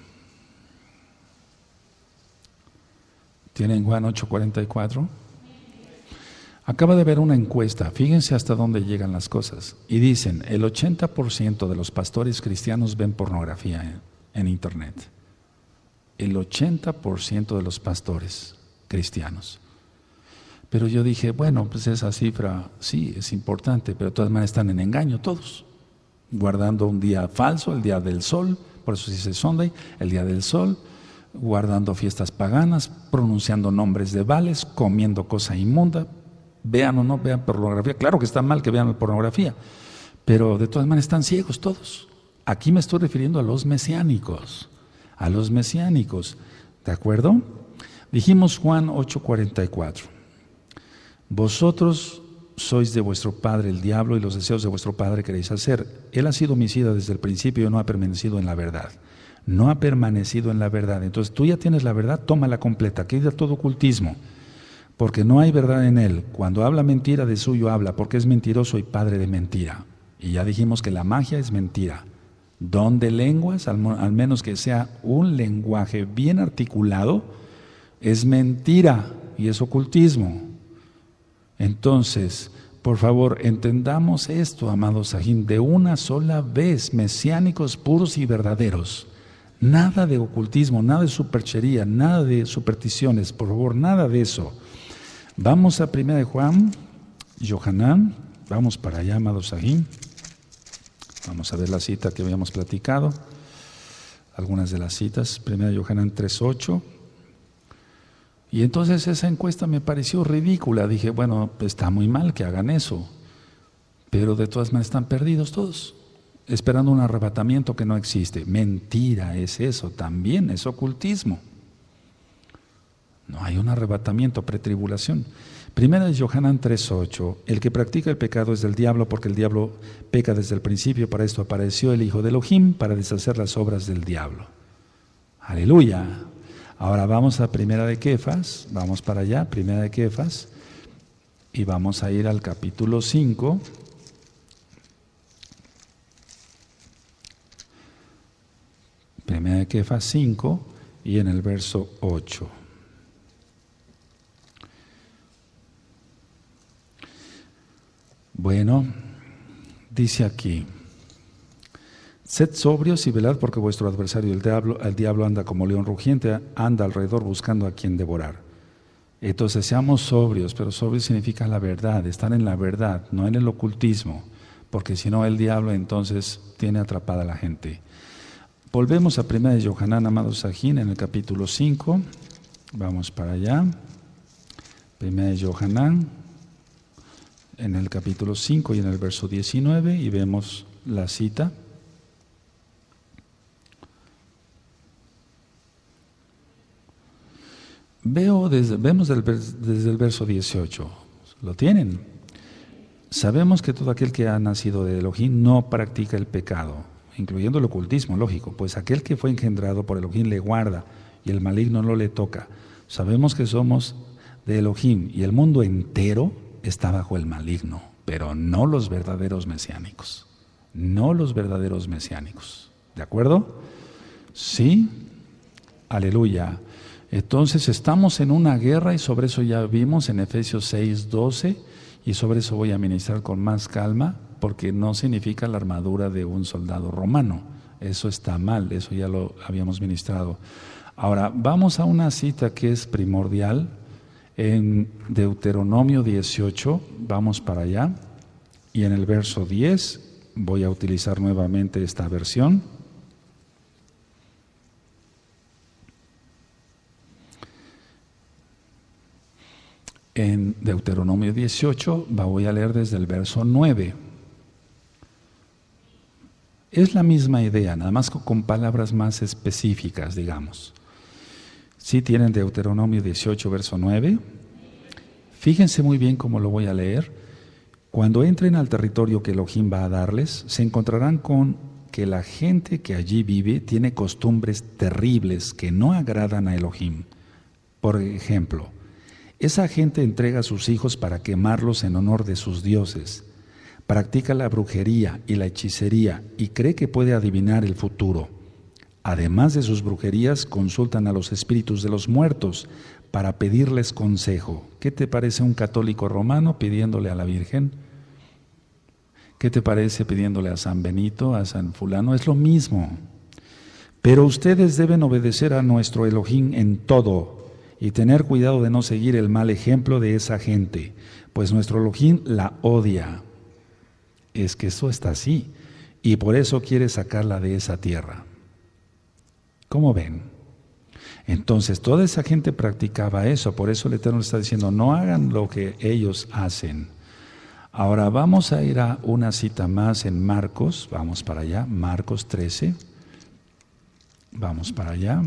¿Tienen Juan 8:44? Acaba de haber una encuesta, fíjense hasta dónde llegan las cosas. Y dicen, el 80% de los pastores cristianos ven pornografía en internet. El 80% de los pastores cristianos. Pero yo dije, bueno, pues esa cifra sí es importante, pero de todas maneras están en engaño todos. Guardando un día falso, el día del sol, por eso se dice Sunday, el día del sol. Guardando fiestas paganas, pronunciando nombres de Baales, comiendo cosa inmunda, vean o no vean pornografía. Claro que está mal que vean pornografía, pero de todas maneras están ciegos todos. Aquí me estoy refiriendo a los mesiánicos, ¿de acuerdo? Dijimos Juan 8:44. Vosotros sois de vuestro padre el diablo y los deseos de vuestro padre queréis hacer. Él ha sido homicida desde el principio y no ha permanecido en la verdad. No ha permanecido en la verdad. Entonces tú ya tienes la verdad, tómala completa, quita todo ocultismo, porque no hay verdad en él. Cuando habla mentira, de suyo habla, porque es mentiroso y padre de mentira. Y ya dijimos que la magia es mentira. Don de lenguas, al menos que sea un lenguaje bien articulado, es mentira y es ocultismo. Entonces, por favor, entendamos esto, amados Sajín, de una sola vez, mesiánicos puros y verdaderos. Nada de ocultismo, nada de superchería, nada de supersticiones, por favor, nada de eso. Vamos a 1 de Juan, Yohanan, vamos para allá, amados Sajín. Vamos a ver la cita que habíamos platicado, algunas de las citas, 1 de Yohanan 3:8. Y entonces esa encuesta me pareció ridícula. Dije, bueno, está muy mal que hagan eso, pero de todas maneras están perdidos todos, esperando un arrebatamiento que no existe. Mentira es eso, también es ocultismo. No hay un arrebatamiento, pretribulación. Primera de Yohanan 3:8, el que practica el pecado es del diablo, porque el diablo peca desde el principio. Para esto apareció el Hijo de Elohim, para deshacer las obras del diablo. Aleluya. Ahora vamos a Primera de Kefas, vamos para allá, Primera de Kefas, y vamos a ir al capítulo 5. Primera de Kefas 5 y en el verso 8. Bueno, dice aquí, sed sobrios y velad porque vuestro adversario el diablo anda como león rugiente, anda alrededor buscando a quien devorar. Entonces seamos sobrios, pero sobrios significa la verdad, estar en la verdad, no en el ocultismo, porque si no el diablo entonces tiene atrapada a la gente. Volvemos a 1 de Yohanan, amados Sajín, en el capítulo 5, vamos para allá, 1 de Yohanan, en el capítulo 5 y en el verso 19, y vemos la cita. Vemos desde el verso 18, ¿lo tienen? Sabemos que todo aquel que ha nacido de Elohim no practica el pecado, incluyendo el ocultismo, lógico, pues aquel que fue engendrado por Elohim le guarda y el maligno no le toca. Sabemos que somos de Elohim y el mundo entero está bajo el maligno, pero no los verdaderos mesiánicos, no los verdaderos mesiánicos, ¿de acuerdo? Sí, aleluya. Entonces estamos en una guerra y sobre eso ya vimos en Efesios 6:12 y sobre eso voy a ministrar con más calma porque no significa la armadura de un soldado romano, eso está mal, eso ya lo habíamos ministrado. Ahora vamos a una cita que es primordial. En Deuteronomio 18, vamos para allá, y en el verso 10 voy a utilizar nuevamente esta versión. En Deuteronomio 18 voy a leer desde el verso 9. Es la misma idea, nada más con palabras más específicas, digamos. Si tienen Deuteronomio 18, verso 9, fíjense muy bien cómo lo voy a leer. Cuando entren al territorio que Elohim va a darles, se encontrarán con que la gente que allí vive tiene costumbres terribles que no agradan a Elohim. Por ejemplo, esa gente entrega a sus hijos para quemarlos en honor de sus dioses, practica la brujería y la hechicería y cree que puede adivinar el futuro. Además de sus brujerías, consultan a los espíritus de los muertos para pedirles consejo. ¿Qué te parece un católico romano pidiéndole a la Virgen? ¿Qué te parece pidiéndole a San Benito, a San Fulano? Es lo mismo. Pero ustedes deben obedecer a nuestro Elohim en todo y tener cuidado de no seguir el mal ejemplo de esa gente, pues nuestro Elohim la odia. Es que eso está así y por eso quiere sacarla de esa tierra. ¿Cómo ven? Entonces toda esa gente practicaba eso, por eso el Eterno está diciendo, no hagan lo que ellos hacen. Ahora vamos a ir a una cita más en Marcos, vamos para allá, Marcos 13, vamos para allá.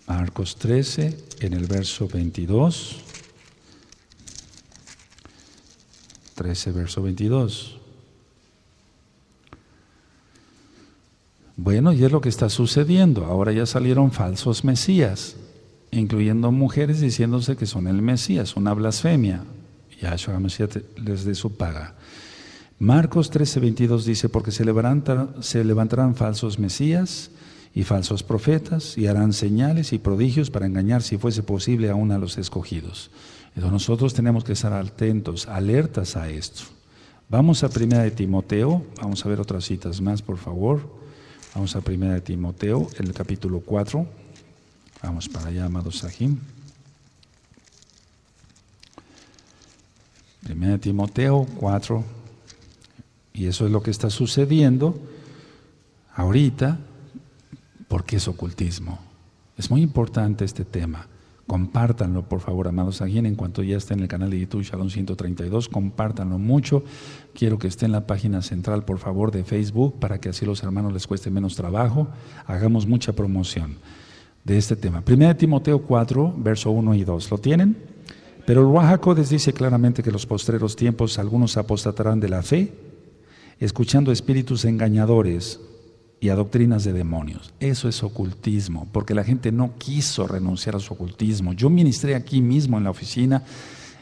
Marcos 13, en el verso 22. 13, verso 22. Bueno, y es lo que está sucediendo. Ahora ya salieron falsos mesías, incluyendo mujeres diciéndose que son el Mesías, una blasfemia. Yahshua HaMashiach les dé su paga. Marcos 13, 22 dice, porque se levantarán falsos mesías y falsos profetas y harán señales y prodigios para engañar, si fuese posible, aún a los escogidos. Entonces nosotros tenemos que estar atentos, alertas a esto. Vamos a 1 de Timoteo, vamos a ver otras citas más, por favor. Vamos a 1 de Timoteo, el capítulo 4. Vamos para allá, amados Sahim. 1 de Timoteo 4. Y eso es lo que está sucediendo ahorita, porque es ocultismo. Es muy importante este tema. Compártanlo, por favor, amados Sahim, en cuanto ya esté en el canal de YouTube Shalom 132, compártanlo mucho. Quiero que esté en la página central, por favor, de Facebook, para que así los hermanos les cueste menos trabajo. Hagamos mucha promoción de este tema. 1 Timoteo 4, verso 1 y 2. ¿Lo tienen? Pero el Ruach HaKodesh dice claramente que en los postreros tiempos algunos apostatarán de la fe, escuchando espíritus engañadores y a doctrinas de demonios. Eso es ocultismo, porque la gente no quiso renunciar a su ocultismo. Yo ministré aquí mismo en la oficina,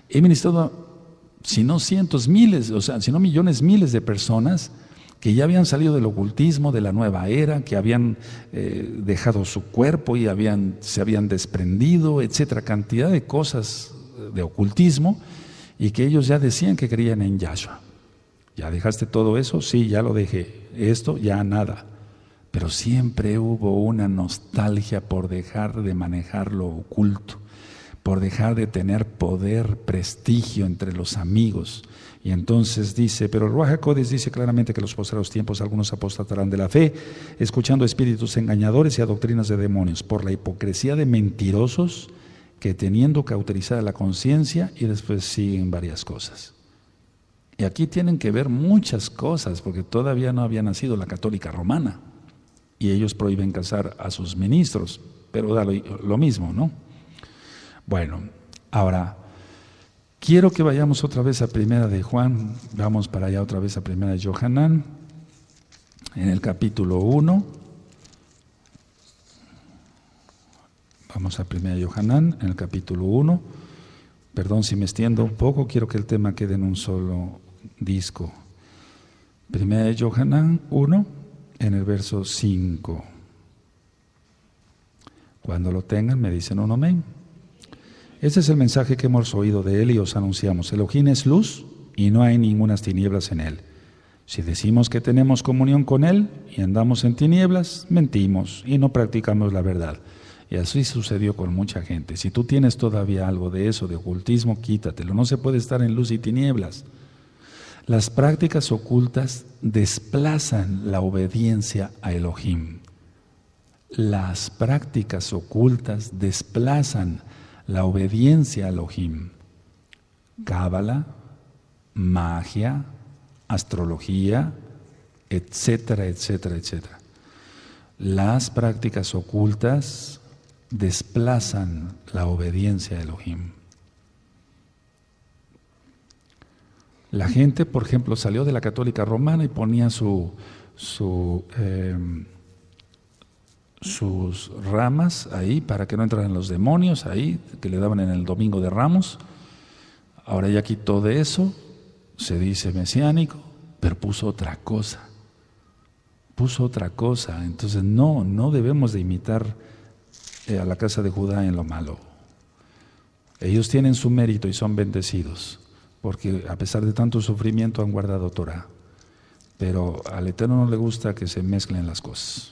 he ministrado, si no cientos, miles, o sea, si no millones, miles de personas que ya habían salido del ocultismo, de la nueva era, que habían dejado su cuerpo y se habían desprendido, etcétera, cantidad de cosas de ocultismo, y que ellos ya decían que creían en Yahshua. ¿Ya dejaste todo eso? Sí, ya lo dejé. Esto, ya nada. Pero siempre hubo una nostalgia por dejar de manejar lo oculto, por dejar de tener poder, prestigio entre los amigos. Y entonces dice, pero el Ruach HaKodesh dice claramente que en los postreros tiempos algunos apostatarán de la fe, escuchando espíritus engañadores y a doctrinas de demonios, por la hipocresía de mentirosos que teniendo cauterizada la conciencia y después siguen varias cosas. Y aquí tienen que ver muchas cosas, porque todavía no había nacido la católica romana. Y ellos prohíben casar a sus ministros, pero da lo mismo, ¿no? Bueno, ahora, quiero que vayamos otra vez a 1 de Juan, vamos para allá otra vez a 1 de Yohanan, en el capítulo 1. Vamos a 1 de Yohanan, en el capítulo 1. Perdón si me extiendo un poco, quiero que el tema quede en un solo disco. 1 de Yohanan 1. En el verso 5. Cuando lo tengan me dicen un amén. Este es el mensaje que hemos oído de él y os anunciamos. Elohim es luz y no hay ningunas tinieblas en él. Si decimos que tenemos comunión con él y andamos en tinieblas, mentimos y no practicamos la verdad. Y así sucedió con mucha gente. Si tú tienes todavía algo de eso, de ocultismo, quítatelo. No se puede estar en luz y tinieblas. Las prácticas ocultas desplazan la obediencia a Elohim. Las prácticas ocultas desplazan la obediencia a Elohim. Cábala, magia, astrología, etcétera, etcétera, etcétera. Las prácticas ocultas desplazan la obediencia a Elohim. La gente, por ejemplo, salió de la católica romana y ponía sus ramas ahí para que no entraran los demonios ahí, que le daban en el domingo de Ramos. Ahora ya quitó de eso, se dice mesiánico, pero puso otra cosa. Entonces no debemos de imitar a la casa de Judá en lo malo. Ellos tienen su mérito y son bendecidos, porque a pesar de tanto sufrimiento han guardado Torah. Pero al Eterno no le gusta que se mezclen las cosas.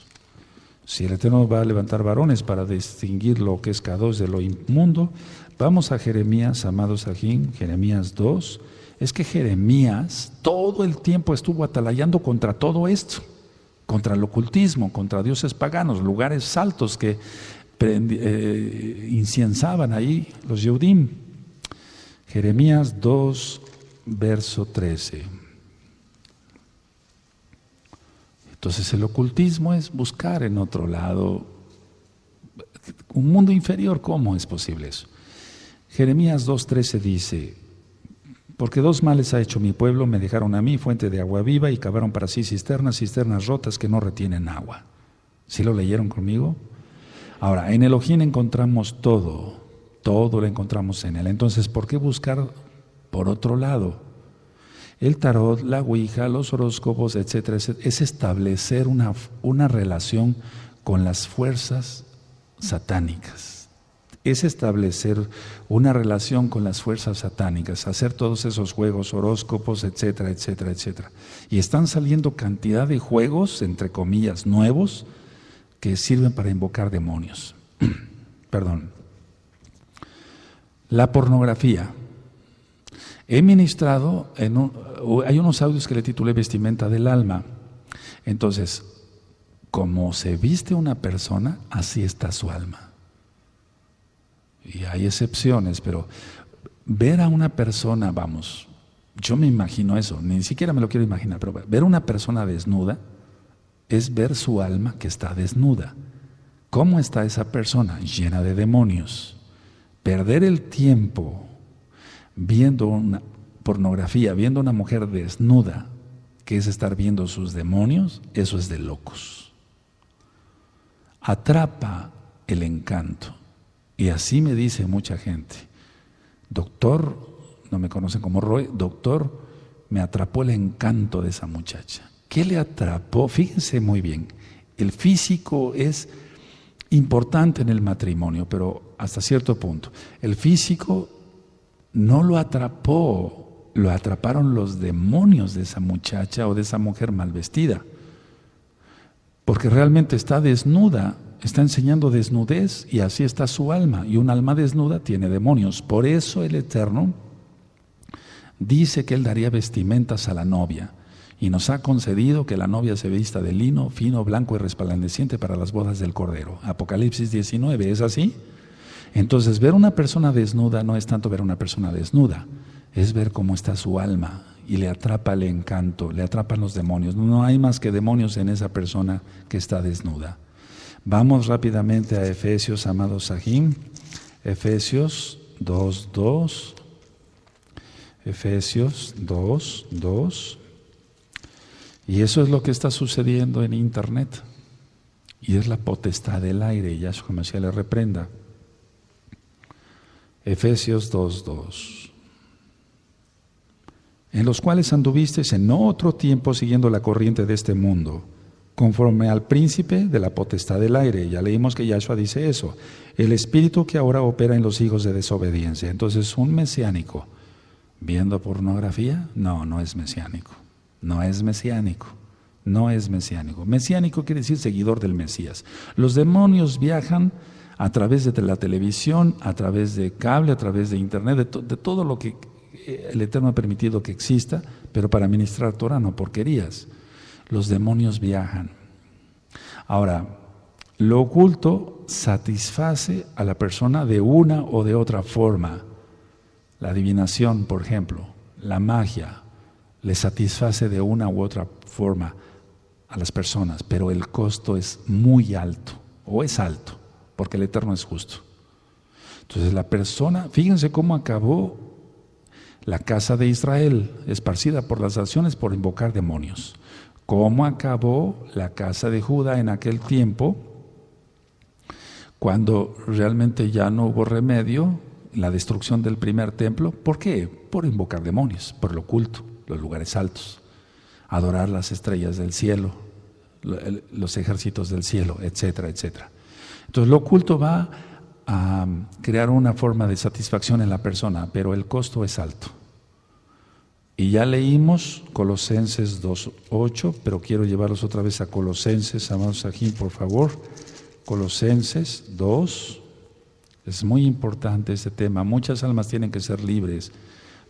Si el Eterno va a levantar varones para distinguir lo que es Kadosh de lo inmundo, vamos a Jeremías, amados Sahim, Jeremías 2. Es que Jeremías todo el tiempo estuvo atalayando contra todo esto, contra el ocultismo, contra dioses paganos, lugares altos que inciensaban ahí los Yehudim. Jeremías 2, verso 13. Entonces el ocultismo es buscar en otro lado Un mundo inferior, ¿cómo es posible eso? Jeremías 2:13 dice: porque dos males ha hecho mi pueblo, me dejaron a mí fuente de agua viva y cavaron para sí cisternas rotas que no retienen agua. ¿Sí lo leyeron conmigo? Ahora, en Elohim encontramos todo lo encontramos en él. Entonces, ¿por qué buscar por otro lado? El tarot, la ouija, los horóscopos, etcétera, es establecer una relación con las fuerzas satánicas. Es establecer una relación con las fuerzas satánicas, hacer todos esos juegos, horóscopos, etcétera, etcétera, etcétera. Y están saliendo cantidad de juegos, entre comillas, nuevos, que sirven para invocar demonios. Perdón. La pornografía. He ministrado, hay unos audios que le titulé Vestimenta del Alma. Entonces, como se viste una persona, así está su alma. Y hay excepciones, pero ver a una persona, vamos, yo me imagino eso, ni siquiera me lo quiero imaginar, pero ver a una persona desnuda es ver su alma que está desnuda. ¿Cómo está esa persona? Llena de demonios. Perder el tiempo viendo una pornografía, viendo una mujer desnuda, que es estar viendo sus demonios, eso es de locos. Atrapa el encanto. Y así me dice mucha gente: doctor, no me conocen como Roy, doctor, me atrapó el encanto de esa muchacha. ¿Qué le atrapó? Fíjense muy bien, el físico es importante en el matrimonio, pero hasta cierto punto. El físico no lo atrapó, lo atraparon los demonios de esa muchacha o de esa mujer mal vestida, porque realmente está desnuda, está enseñando desnudez y así está su alma, y un alma desnuda tiene demonios. Por eso el Eterno dice que Él daría vestimentas a la novia y nos ha concedido que la novia se vista de lino fino, blanco y resplandeciente para las bodas del Cordero. Apocalipsis 19, ¿es así? Entonces, ver una persona desnuda no es tanto ver una persona desnuda, es ver cómo está su alma y le atrapa el encanto, le atrapan los demonios. No hay más que demonios en esa persona que está desnuda. Vamos rápidamente a Efesios, amados Sahim. Efesios 2:2. Efesios 2:2. Y eso es lo que está sucediendo en internet. Y es la potestad del aire. Yahshua Mashiach le reprenda. Efesios 2:2. En los cuales anduvisteis en otro tiempo siguiendo la corriente de este mundo, conforme al príncipe de la potestad del aire. Ya leímos que Yahshua dice eso. El espíritu que ahora opera en los hijos de desobediencia. Entonces, un mesiánico viendo pornografía, no es mesiánico. No es mesiánico. No es mesiánico. Mesiánico quiere decir seguidor del Mesías. Los demonios viajan a través de la televisión, a través de cable, a través de internet, de todo lo que el Eterno ha permitido que exista, pero para ministrar Torah, no porquerías. Los demonios viajan. Ahora, lo oculto satisface a la persona de una o de otra forma. La adivinación, por ejemplo, la magia, le satisface de una u otra forma a las personas, pero el costo es muy alto, o es alto, porque el Eterno es justo. Entonces la persona, fíjense cómo acabó la casa de Israel, esparcida por las naciones por invocar demonios. Cómo acabó la casa de Judá en aquel tiempo, cuando realmente ya no hubo remedio, la destrucción del primer templo. ¿Por qué? Por invocar demonios, por lo oculto, los lugares altos, adorar las estrellas del cielo, los ejércitos del cielo, etcétera, etcétera. Entonces lo oculto va a crear una forma de satisfacción en la persona, pero el costo es alto. Y ya leímos Colosenses 2:8, pero quiero llevarlos otra vez a Colosenses, amados aquí, por favor. Colosenses 2, es muy importante este tema. Muchas almas tienen que ser libres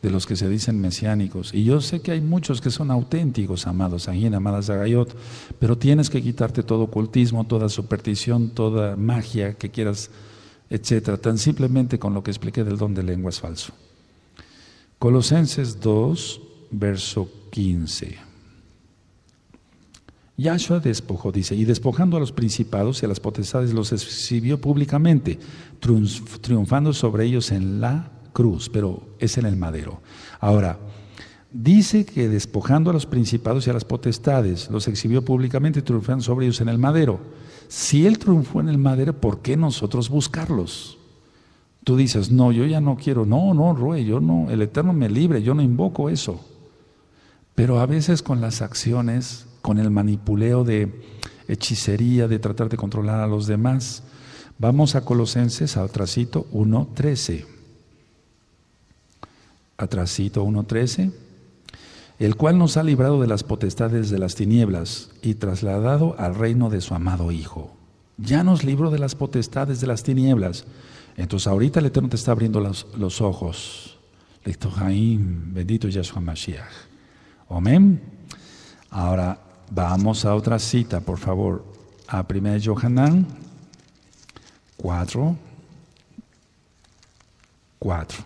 de los que se dicen mesiánicos. Y yo sé que hay muchos que son auténticos, amados Ajín, amadas Agayot, pero tienes que quitarte todo ocultismo, toda superstición, toda magia que quieras, etcétera, tan simplemente con lo que expliqué del don de lengua es falso. Colosenses 2, verso 15. Yahshua despojó, dice, y despojando a los principados y a las potestades los exhibió públicamente, triunfando sobre ellos en la cruz, pero es en el madero. Ahora, dice que despojando a los principados y a las potestades los exhibió públicamente, triunfando sobre ellos en el madero. Si Él triunfó en el madero, ¿por qué nosotros buscarlos? Tú dices, no, yo ya no quiero, no, Rue, yo no, el Eterno me libre, yo no invoco eso. Pero a veces con las acciones, con el manipuleo de hechicería, de tratar de controlar a los demás. Vamos a Colosenses, atrasito 1:13. Atrasito 1:13. El cual nos ha librado de las potestades de las tinieblas y trasladado al reino de su amado Hijo. Ya nos libró de las potestades de las tinieblas. Entonces ahorita el Eterno te está abriendo los ojos. Bendito Yahshua Mashiach. Amén. Ahora vamos a otra cita, por favor. A 1 Yohanan 4:4.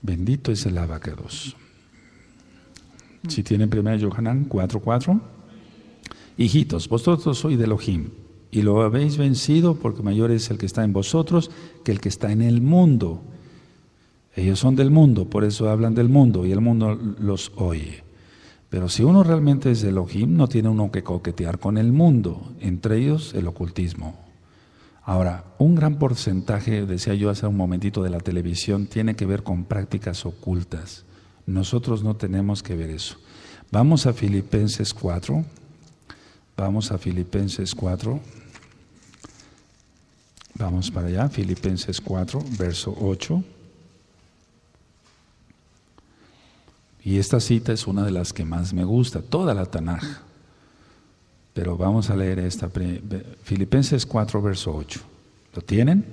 Bendito es el abacados. Si tienen 1 Yohanan 4:4. Hijitos, vosotros sois de Elohim, y lo habéis vencido, porque mayor es el que está en vosotros que el que está en el mundo. Ellos son del mundo, por eso hablan del mundo, y el mundo los oye. Pero si uno realmente es de Elohim, no tiene uno que coquetear con el mundo, entre ellos el ocultismo. Ahora, un gran porcentaje, decía yo hace un momentito, de la televisión tiene que ver con prácticas ocultas. Nosotros no tenemos que ver eso. Vamos a Filipenses 4. Vamos a Filipenses 4. Vamos para allá, Filipenses 4, verso 8. Y esta cita es una de las que más me gusta, toda la Tanaj. Pero vamos a leer esta, Filipenses 4, verso 8. ¿Lo tienen?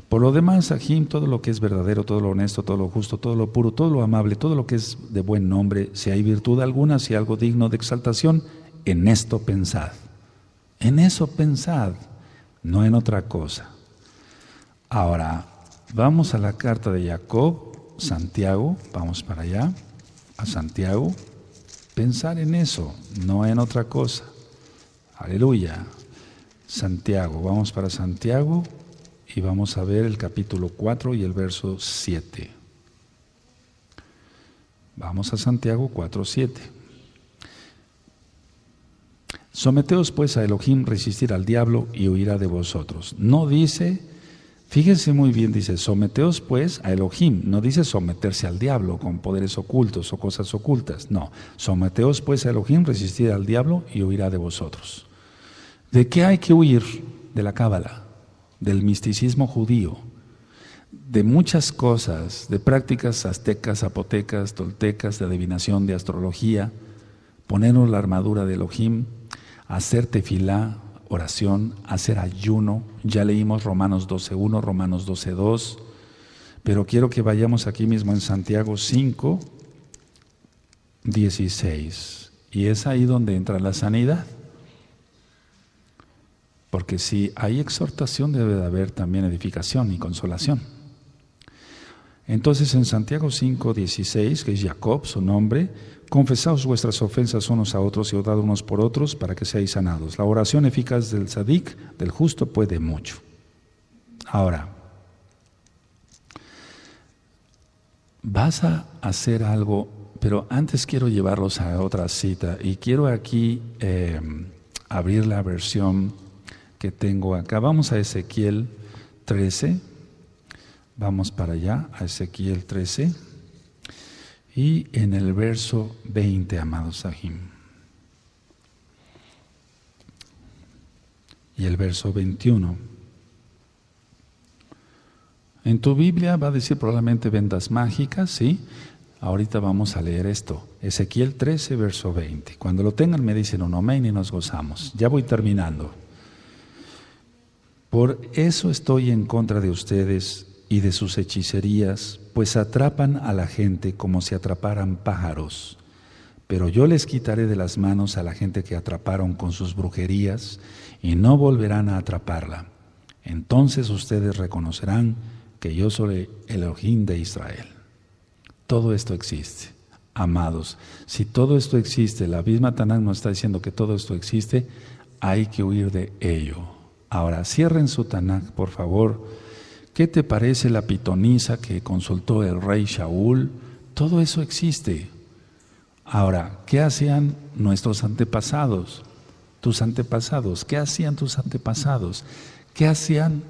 Por lo demás, Ajim, todo lo que es verdadero, todo lo honesto, todo lo justo, todo lo puro, todo lo amable, todo lo que es de buen nombre, si hay virtud alguna, si hay algo digno de exaltación, en esto pensad. En eso pensad, no en otra cosa. Ahora, vamos a la carta de Jacob, Santiago, vamos para allá, a Santiago. Pensar en eso, no en otra cosa. Aleluya. Santiago, vamos para Santiago y vamos a ver el capítulo 4 y el verso 7. Vamos a Santiago 4:7. Someteos pues a Elohim, resistir al diablo y huirá de vosotros. No dice, fíjense muy bien, dice, someteos pues a Elohim. No dice someterse al diablo con poderes ocultos o cosas ocultas. No, someteos pues a Elohim, resistir al diablo y huirá de vosotros. ¿De qué hay que huir? De la cábala, del misticismo judío, de muchas cosas, de prácticas aztecas, zapotecas, toltecas, de adivinación, de astrología, ponernos la armadura de Elohim, hacer tefilá, oración, hacer ayuno. Ya leímos Romanos 12:1, Romanos 12:2, pero quiero que vayamos aquí mismo en Santiago 5:16, y es ahí donde entra la sanidad. Porque si hay exhortación, debe de haber también edificación y consolación. Entonces en Santiago 5:16, que es Jacob, su nombre, confesaos vuestras ofensas unos a otros y orad unos por otros para que seáis sanados. La oración eficaz del tzadik, del justo, puede mucho. Ahora, vas a hacer algo, pero antes quiero llevarlos a otra cita y quiero aquí abrir la versión que tengo acá. Vamos a Ezequiel 13. Vamos para allá, a Ezequiel 13. Y en el verso 20, amados Sahim. Y el verso 21. En tu Biblia va a decir probablemente vendas mágicas, ¿sí? Ahorita vamos a leer esto. Ezequiel 13, verso 20. Cuando lo tengan me dicen un amén y nos gozamos. Ya voy terminando. Por eso estoy en contra de ustedes y de sus hechicerías, pues atrapan a la gente como si atraparan pájaros. Pero yo les quitaré de las manos a la gente que atraparon con sus brujerías y no volverán a atraparla. Entonces ustedes reconocerán que yo soy el Elohim de Israel. Todo esto existe. Amados, si todo esto existe, la misma Tanakh nos está diciendo que todo esto existe, hay que huir de ello. Ahora, cierren su Tanakh, por favor. ¿Qué te parece la pitonisa que consultó el rey Shaul? Todo eso existe. Ahora, ¿qué hacían nuestros antepasados? Tus antepasados, ¿qué hacían tus antepasados? ¿Qué hacían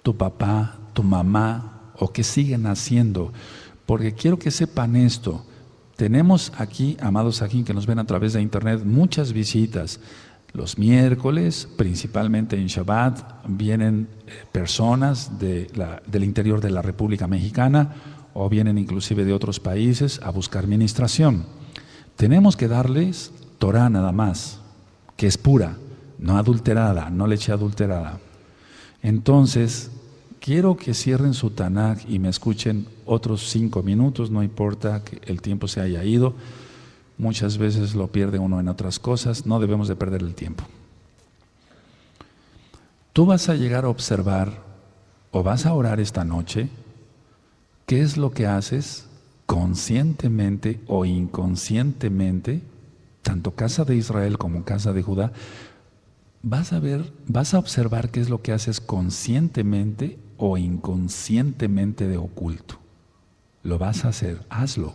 tu papá, tu mamá o qué siguen haciendo? Porque quiero que sepan esto. Tenemos aquí, amados aquí que nos ven a través de internet, muchas visitas. Los miércoles, principalmente en Shabbat, vienen personas del interior de la República Mexicana o vienen inclusive de otros países a buscar ministración. Tenemos que darles Torah nada más, que es pura, no adulterada, no leche adulterada. Entonces, quiero que cierren su Tanakh y me escuchen otros 5 minutos, no importa que el tiempo se haya ido. Muchas veces lo pierde uno en otras cosas, no debemos de perder el tiempo. Tú vas a llegar a observar o vas a orar esta noche, ¿qué es lo que haces conscientemente o inconscientemente, tanto casa de Israel como casa de Judá? Vas a observar qué es lo que haces conscientemente o inconscientemente de oculto. Lo vas a hacer, hazlo.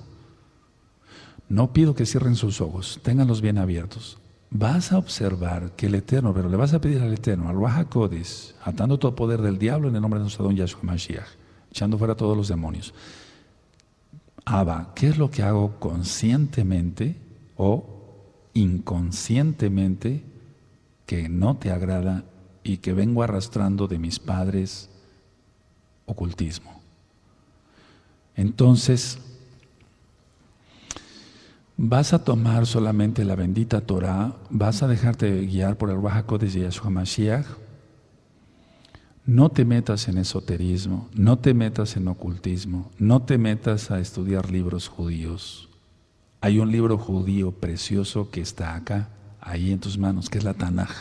No pido que cierren sus ojos, ténganlos bien abiertos. Vas a observar que el Eterno, pero le vas a pedir al Eterno, al Ruach HaKodesh, atando todo poder del diablo en el nombre de nuestro don Yahshua Mashiach, echando fuera todos los demonios. Abba, ¿qué es lo que hago conscientemente o inconscientemente que no te agrada y que vengo arrastrando de mis padres ocultismo? Entonces, vas a tomar solamente la bendita Torah, vas a dejarte guiar por el Ruach HaKodesh de Yahshua Mashiach. No te metas en esoterismo, no te metas en ocultismo, no te metas a estudiar libros judíos. Hay un libro judío precioso que está acá, ahí en tus manos, que es la Tanaj.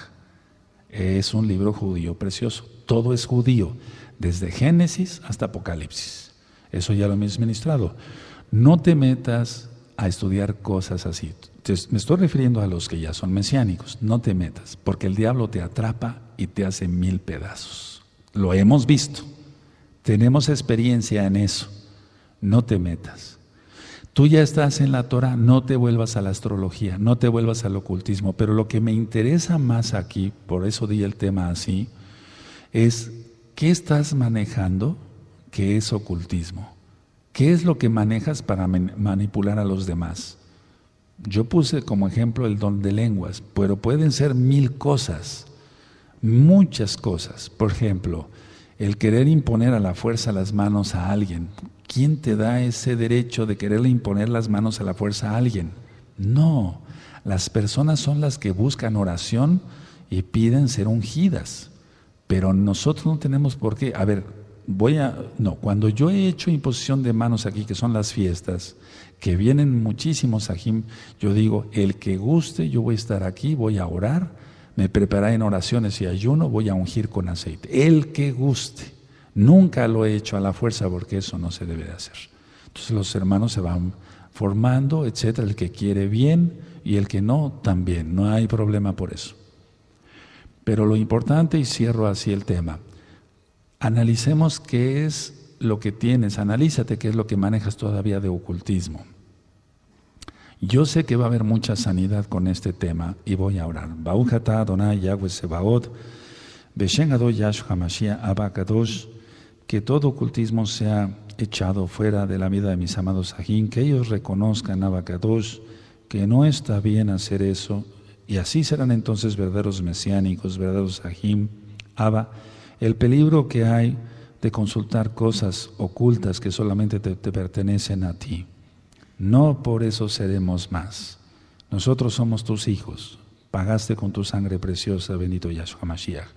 Es un libro judío precioso, todo es judío, desde Génesis hasta Apocalipsis. Eso ya lo hemos ministrado. No te metas a estudiar cosas así. Me estoy refiriendo a los que ya son mesiánicos. No te metas, porque el diablo te atrapa y te hace 1000 pedazos. Lo hemos visto. Tenemos experiencia en eso. No te metas. Tú ya estás en la Torah, no te vuelvas a la astrología, no te vuelvas al ocultismo. Pero lo que me interesa más aquí, por eso di el tema así, es ¿qué estás manejando que es ocultismo? ¿Qué es lo que manejas para manipular a los demás? Yo puse como ejemplo el don de lenguas, pero pueden ser 1000 cosas, muchas cosas. Por ejemplo, el querer imponer a la fuerza las manos a alguien. ¿Quién te da ese derecho de quererle imponer las manos a la fuerza a alguien? No, las personas son las que buscan oración y piden ser ungidas, pero nosotros no tenemos por qué. A ver, cuando yo he hecho imposición de manos aquí, que son las fiestas, que vienen muchísimos ajim, yo digo, el que guste, yo voy a estar aquí, voy a orar, me prepararé en oraciones y ayuno, voy a ungir con aceite. El que guste. Nunca lo he hecho a la fuerza porque eso no se debe de hacer. Entonces los hermanos se van formando, etcétera, el que quiere bien y el que no, también. No hay problema por eso. Pero lo importante, y cierro así el tema, analicemos qué es lo que tienes, analízate qué es lo que manejas todavía de ocultismo. Yo sé que va a haber mucha sanidad con este tema y voy a orar. Baruch atah Adonai Yahweh Sebaot, Beshem Adonai Yahshua Mashiach Abba Kadosh, que todo ocultismo sea echado fuera de la vida de mis amados Ajín, que ellos reconozcan Abba Kadosh, que no está bien hacer eso, y así serán entonces verdaderos mesiánicos, verdaderos Ajín. Abba, el peligro que hay de consultar cosas ocultas que solamente te pertenecen a ti. No por eso seremos más. Nosotros somos tus hijos. Pagaste con tu sangre preciosa, bendito Yahshua Mashiach.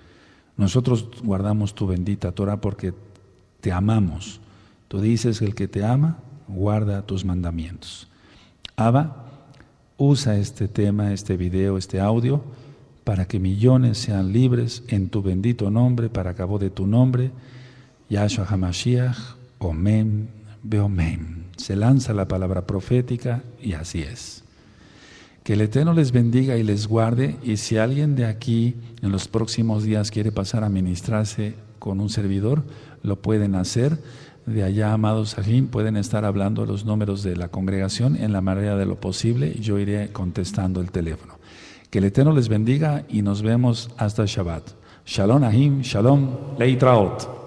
Nosotros guardamos tu bendita Torah porque te amamos. Tú dices que el que te ama, guarda tus mandamientos. Abba, usa este tema, este video, este audio, para que millones sean libres en tu bendito nombre, para cabo de tu nombre, Yahshua HaMashiach, Omen, Beomen. Se lanza la palabra profética y así es. Que el Eterno les bendiga y les guarde, y si alguien de aquí en los próximos días quiere pasar a ministrarse con un servidor, lo pueden hacer. De allá, amados Sahim, pueden estar hablando los números de la congregación en la medida de lo posible y yo iré contestando el teléfono. Que el Eterno les bendiga y nos vemos hasta Shabbat. Shalom Ahim, Shalom Leitraot.